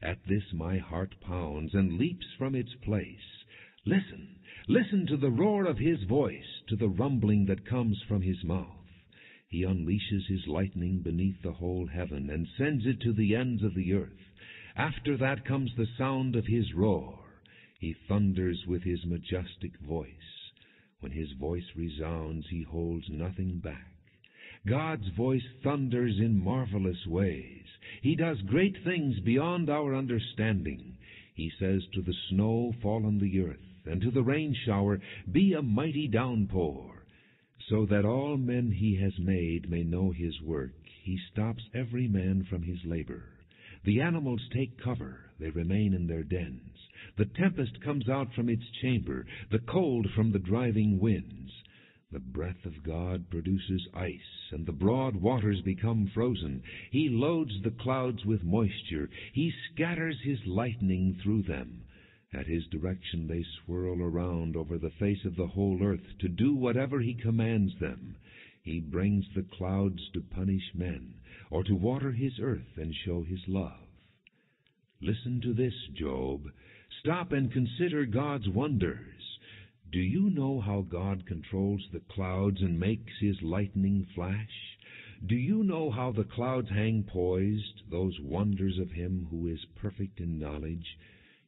At this my heart pounds and leaps from its place. Listen, listen to the roar of his voice, to the rumbling that comes from his mouth. He unleashes his lightning beneath the whole heaven and sends it to the ends of the earth. After that comes the sound of his roar. He thunders with his majestic voice. When his voice resounds, he holds nothing back. God's voice thunders in marvelous ways. He does great things beyond our understanding. He says to the snow, "Fall on the earth," and to the rain shower, "Be a mighty downpour." So that all men he has made may know his work, he stops every man from his labor. The animals take cover, they remain in their dens. The tempest comes out from its chamber, the cold from the driving winds. The breath of God produces ice, and the broad waters become frozen. He loads the clouds with moisture. He scatters his lightning through them. At his direction they swirl around over the face of the whole earth to do whatever he commands them. He brings the clouds to punish men, or to water his earth and show his love. Listen to this, Job. Stop and consider God's wonders. Do you know how God controls the clouds and makes his lightning flash? Do you know how the clouds hang poised, those wonders of him who is perfect in knowledge?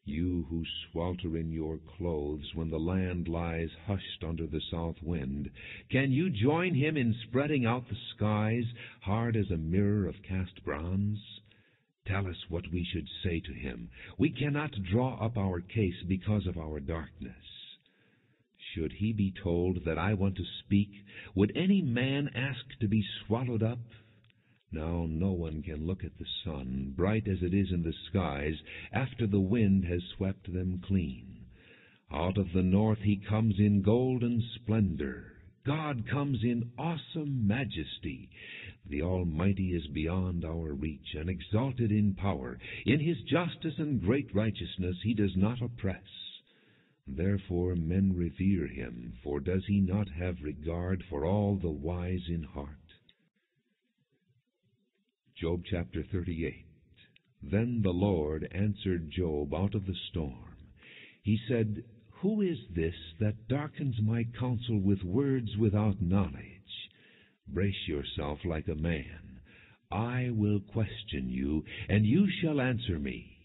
You who swelter in your clothes when the land lies hushed under the south wind, can you join him in spreading out the skies, hard as a mirror of cast bronze? Tell us what we should say to him. We cannot draw up our case because of our darkness. Should he be told that I want to speak, would any man ask to be swallowed up? Now no one can look at the sun, bright as it is in the skies, after the wind has swept them clean. Out of the north he comes in golden splendor. God comes in awesome majesty. The Almighty is beyond our reach and exalted in power. In his justice and great righteousness he does not oppress. Therefore men revere him, for does he not have regard for all the wise in heart? Job chapter 38. Then the Lord answered Job out of the storm. He said, "Who is this that darkens my counsel with words without knowledge? Brace yourself like a man. I will question you, and you shall answer me.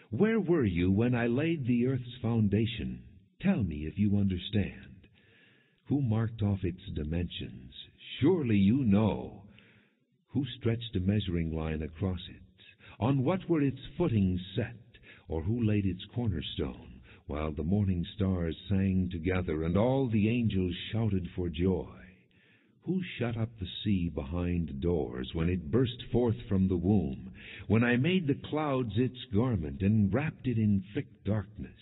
Where were you when I laid the earth's foundation? Tell me if you understand. Who marked off its dimensions? Surely you know. Who stretched a measuring line across it? On what were its footings set? Or who laid its cornerstone, while the morning stars sang together, and all the angels shouted for joy? Who shut up the sea behind doors, when it burst forth from the womb? When I made the clouds its garment, and wrapped it in thick darkness?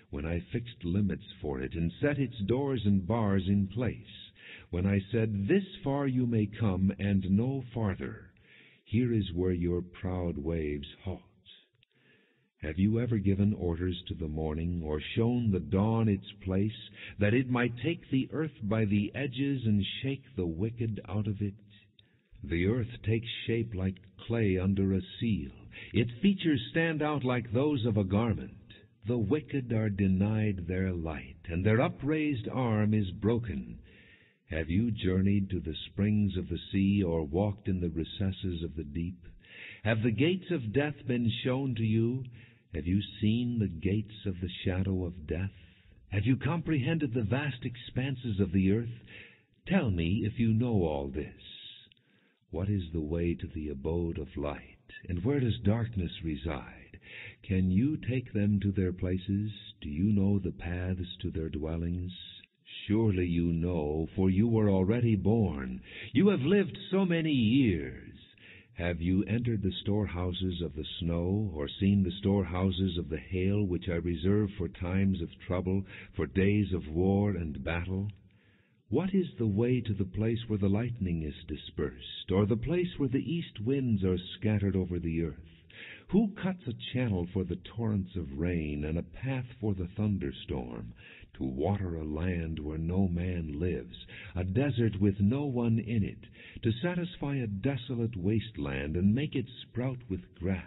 When I fixed limits for it, and set its doors and bars in place? When I said, 'This far you may come, and no farther'? Here is where your proud waves halt. Have you ever given orders to the morning, or shown the dawn its place, that it might take the earth by the edges and shake the wicked out of it? The earth takes shape like clay under a seal. Its features stand out like those of a garment. The wicked are denied their light, and their upraised arm is broken. Have you journeyed to the springs of the sea, or walked in the recesses of the deep? Have the gates of death been shown to you? Have you seen the gates of the shadow of death? Have you comprehended the vast expanses of the earth? Tell me if you know all this. What is the way to the abode of light, and where does darkness reside? Can you take them to their places? Do you know the paths to their dwellings? Surely you know, for you were already born. You have lived so many years. Have you entered the storehouses of the snow, or seen the storehouses of the hail, which I reserve for times of trouble, for days of war and battle? What is the way to the place where the lightning is dispersed, or the place where the east winds are scattered over the earth? Who cuts a channel for the torrents of rain, and a path for the thunderstorm, to water a land where no man lives, a desert with no one in it, to satisfy a desolate wasteland, and make it sprout with grass?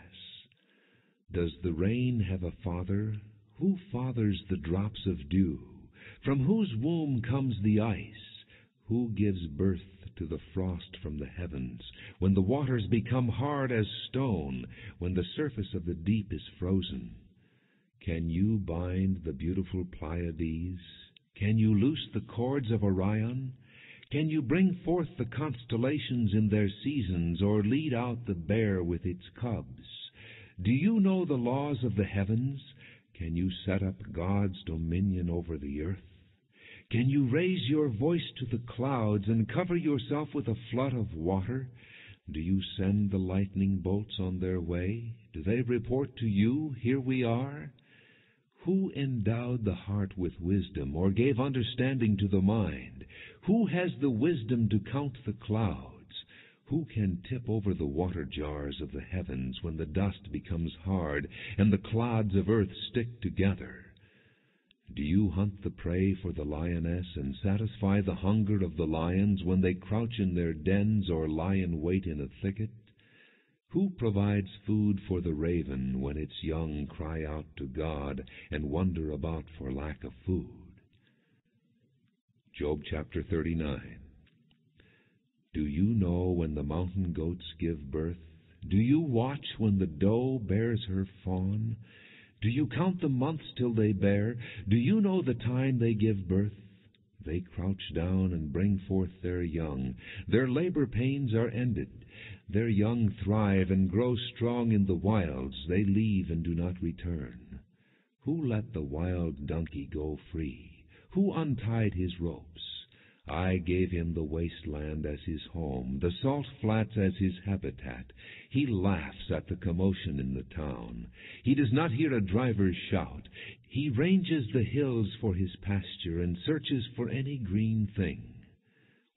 Does the rain have a father? Who fathers the drops of dew? From whose womb comes the ice? Who gives birth to the frost from the heavens, when the waters become hard as stone, when the surface of the deep is frozen? Can you bind the beautiful Pleiades? Can you loose the cords of Orion? Can you bring forth the constellations in their seasons, or lead out the bear with its cubs? Do you know the laws of the heavens? Can you set up God's dominion over the earth? Can you raise your voice to the clouds, and cover yourself with a flood of water? Do you send the lightning bolts on their way? Do they report to you, "Here we are"? Who endowed the heart with wisdom, or gave understanding to the mind? Who has the wisdom to count the clouds? Who can tip over the water jars of the heavens when the dust becomes hard, and the clods of earth stick together? Do you hunt the prey for the lioness, and satisfy the hunger of the lions when they crouch in their dens, or lie in wait in a thicket? Who provides food for the raven when its young cry out to God and wander about for lack of food? Job chapter 39. Do you know when the mountain goats give birth? Do you watch when the doe bears her fawn? Do you count the months till they bear? Do you know the time they give birth? They crouch down and bring forth their young. Their labor pains are ended. Their young thrive and grow strong in the wilds. They leave and do not return. Who let the wild donkey go free? Who untied his ropes? I gave him the wasteland as his home, the salt flats as his habitat. He laughs at the commotion in the town. He does not hear a driver's shout. He ranges the hills for his pasture and searches for any green thing.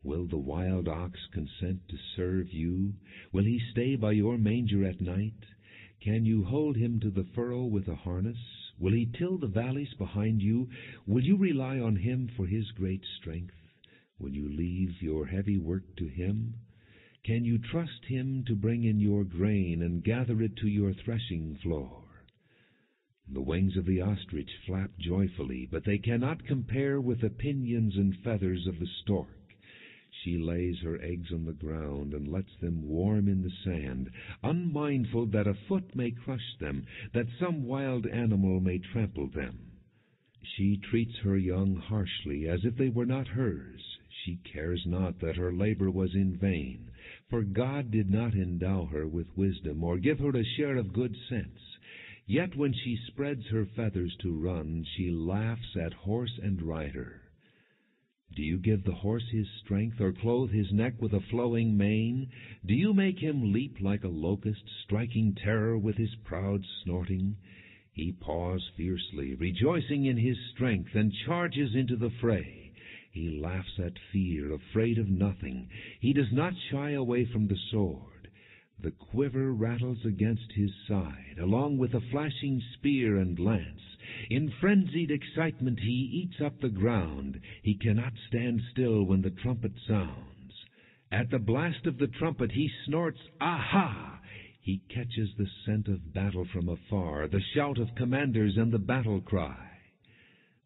Will the wild ox consent to serve you? Will he stay by your manger at night? Can you hold him to the furrow with a harness? Will he till the valleys behind you? Will you rely on him for his great strength? Will you leave your heavy work to him? Can you trust him to bring in your grain and gather it to your threshing floor? The wings of the ostrich flap joyfully, but they cannot compare with the pinions and feathers of the stork. She lays her eggs on the ground and lets them warm in the sand, unmindful that a foot may crush them, that some wild animal may trample them. She treats her young harshly as if they were not hers. She cares not that her labor was in vain, for God did not endow her with wisdom, or give her a share of good sense. Yet when she spreads her feathers to run, she laughs at horse and rider. Do you give the horse his strength, or clothe his neck with a flowing mane? Do you make him leap like a locust, striking terror with his proud snorting? He paws fiercely, rejoicing in his strength, and charges into the fray. He laughs at fear, afraid of nothing. He does not shy away from the sword. The quiver rattles against his side, along with a flashing spear and lance. In frenzied excitement he eats up the ground. He cannot stand still when the trumpet sounds. At the blast of the trumpet he snorts, "Aha!" He catches the scent of battle from afar, the shout of commanders and the battle cry.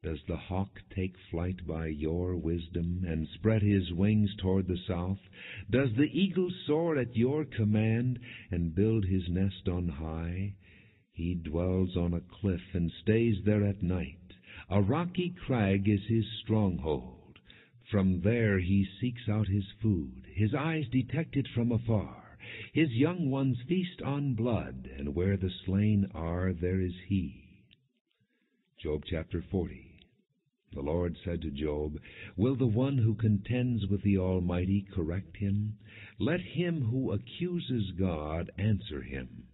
Does the hawk take flight by your wisdom and spread his wings toward the south? Does the eagle soar at your command and build his nest on high? He dwells on a cliff and stays there at night. A rocky crag is his stronghold. From there he seeks out his food. His eyes detect it from afar. His young ones feast on blood, and where the slain are, there is he. Job chapter 40. The Lord said to Job, "Will the one who contends with the Almighty correct him? Let him who accuses God answer him."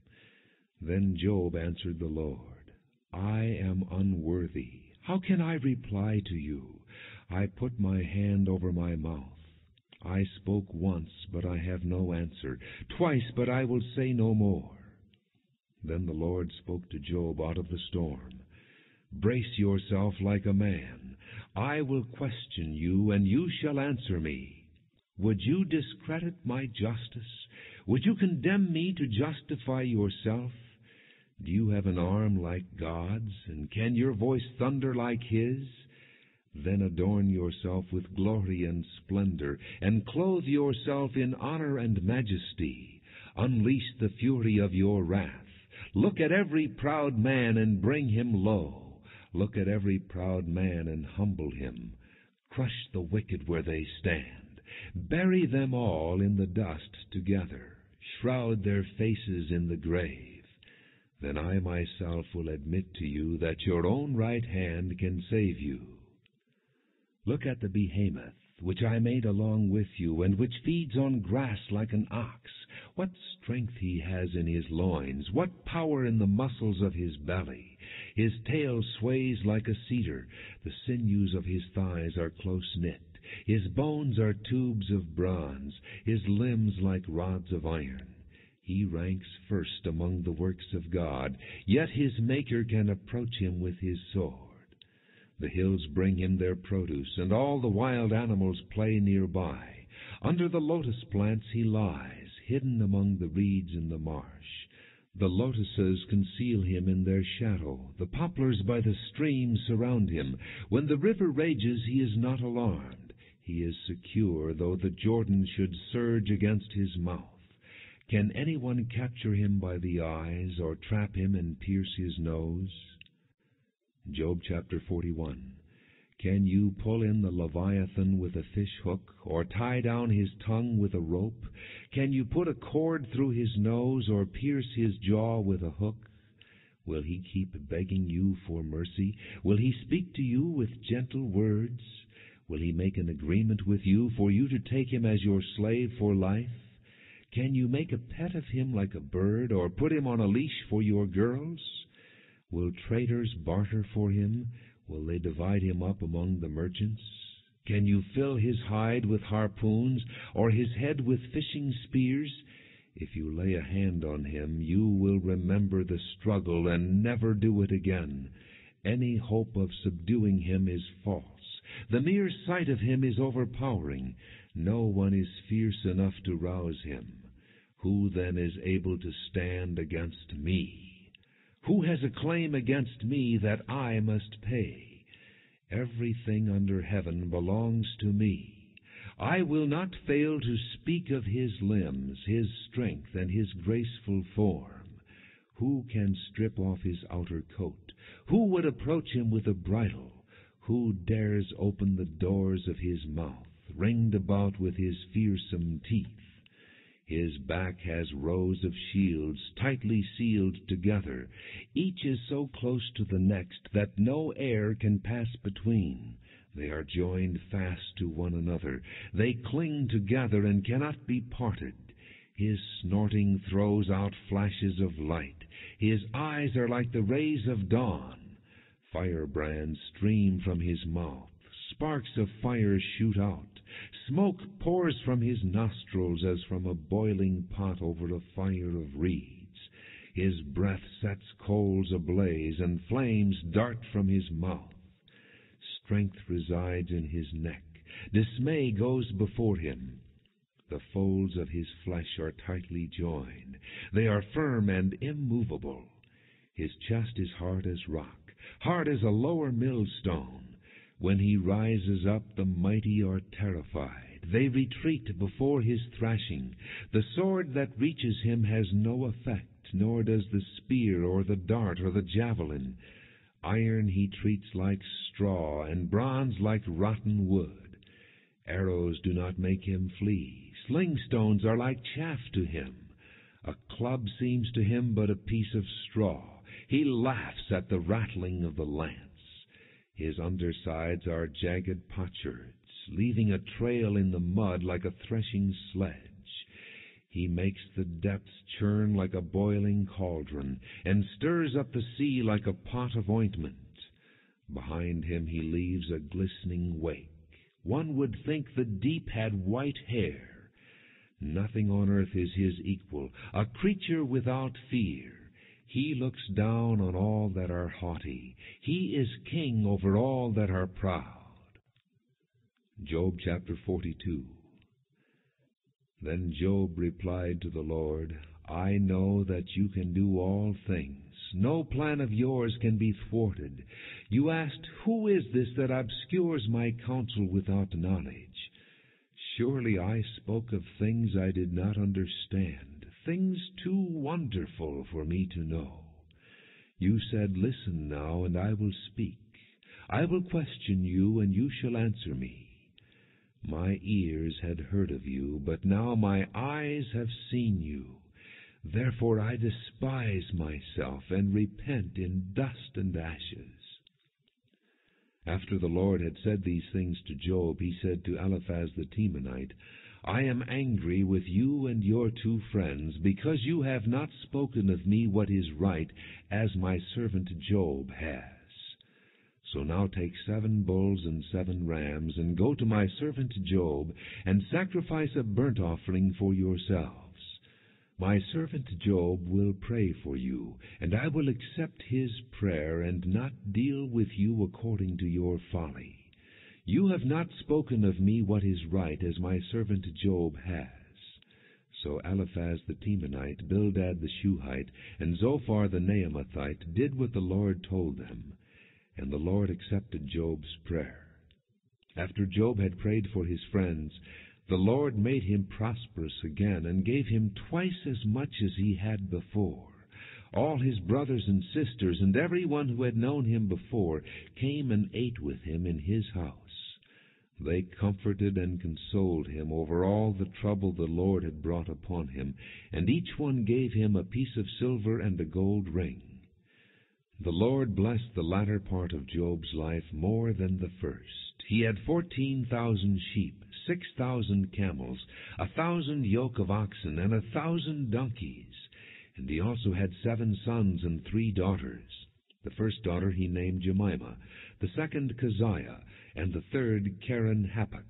Then Job answered the Lord, "I am unworthy. How can I reply to you? I put my hand over my mouth. I spoke once, but I have no answer. Twice, but I will say no more." Then the Lord spoke to Job out of the storm. "Brace yourself like a man. I will question you, and you shall answer me. Would you discredit my justice? Would you condemn me to justify yourself? Do you have an arm like God's, and can your voice thunder like His? Then adorn yourself with glory and splendor, and clothe yourself in honor and majesty. Unleash the fury of your wrath. Look at every proud man and bring him low. Look at every proud man and humble him. Crush the wicked where they stand. Bury them all in the dust together. Shroud their faces in the grave. Then I myself will admit to you that your own right hand can save you. Look at the behemoth, which I made along with you, and which feeds on grass like an ox. What strength he has in his loins, what power in the muscles of his belly. His tail sways like a cedar, the sinews of his thighs are close-knit. His bones are tubes of bronze, his limbs like rods of iron. He ranks first among the works of God, yet his Maker can approach him with his sword. The hills bring him their produce, and all the wild animals play nearby. Under the lotus plants he lies, hidden among the reeds in the marsh. The lotuses conceal him in their shadow. The poplars by the stream surround him. When the river rages, he is not alarmed. He is secure, though the Jordan should surge against his mouth. Can anyone capture him by the eyes, or trap him and pierce his nose? Job chapter 41. Can you pull in the Leviathan with a fish hook, or tie down his tongue with a rope? Can you put a cord through his nose, or pierce his jaw with a hook? Will he keep begging you for mercy? Will he speak to you with gentle words? Will he make an agreement with you for you to take him as your slave for life? Can you make a pet of him like a bird, or put him on a leash for your girls? Will traders barter for him? Will they divide him up among the merchants? Can you fill his hide with harpoons, or his head with fishing spears? If you lay a hand on him, you will remember the struggle and never do it again. Any hope of subduing him is false. The mere sight of him is overpowering. No one is fierce enough to rouse him. Who then is able to stand against me? Who has a claim against me that I must pay? Everything under heaven belongs to me. I will not fail to speak of his limbs, his strength, and his graceful form. Who can strip off his outer coat? Who would approach him with a bridle? Who dares open the doors of his mouth, ringed about with his fearsome teeth? His back has rows of shields tightly sealed together. Each is so close to the next that no air can pass between. They are joined fast to one another. They cling together and cannot be parted. His snorting throws out flashes of light. His eyes are like the rays of dawn. Firebrands stream from his mouth. Sparks of fire shoot out. Smoke pours from his nostrils as from a boiling pot over a fire of reeds. His breath sets coals ablaze, and flames dart from his mouth. Strength resides in his neck. Dismay goes before him. The folds of his flesh are tightly joined. They are firm and immovable. His chest is hard as rock, hard as a lower millstone. When he rises up, the mighty are terrified. They retreat before his thrashing. The sword that reaches him has no effect, nor does the spear or the dart or the javelin. Iron he treats like straw, and bronze like rotten wood. Arrows do not make him flee. Sling stones are like chaff to him. A club seems to him but a piece of straw. He laughs at the rattling of the lance. His undersides are jagged potsherds, leaving a trail in the mud like a threshing sledge. He makes the depths churn like a boiling cauldron, and stirs up the sea like a pot of ointment. Behind him he leaves a glistening wake. One would think the deep had white hair. Nothing on earth is his equal, a creature without fear. He looks down on all that are haughty. He is king over all that are proud. Job chapter 42. Then Job replied to the Lord, I know that you can do all things. No plan of yours can be thwarted. You asked, who is this that obscures my counsel without knowledge? Surely I spoke of things I did not understand, things too wonderful for me to know. You said, listen now, and I will speak. I will question you, and you shall answer me. My ears had heard of you, but now my eyes have seen you. Therefore I despise myself, and repent in dust and ashes. After the Lord had said these things to Job, he said to Eliphaz the Temanite, I am angry with you and your 2 friends, because you have not spoken of me what is right, as my servant Job has. So now take 7 bulls and 7 rams, and go to my servant Job, and sacrifice a burnt offering for yourselves. My servant Job will pray for you, and I will accept his prayer, and not deal with you according to your folly. You have not spoken of me what is right, as my servant Job has. So Eliphaz the Temanite, Bildad the Shuhite, and Zophar the Naamathite did what the Lord told them, and the Lord accepted Job's prayer. After Job had prayed for his friends, the Lord made him prosperous again, and gave him twice as much as he had before. All his brothers and sisters, and everyone who had known him before, came and ate with him in his house. They comforted and consoled him over all the trouble the Lord had brought upon him, and each one gave him a piece of silver and a gold ring. The Lord blessed the latter part of Job's life more than the first. He had 14,000 sheep, 6,000 camels, 1,000 yoke of oxen, and 1,000 donkeys. And he also had 7 sons and 3 daughters. The first daughter he named Jemimah, the second Keziah, and the third Keren-Happuch.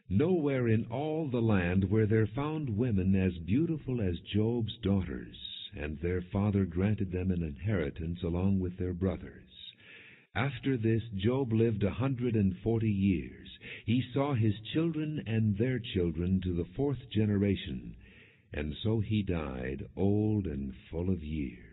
Nowhere in all the land were there found women as beautiful as Job's daughters, and their father granted them an inheritance along with their brothers. After this, Job lived 140 years. He saw his children and their children to the 4th generation, and so he died old and full of years.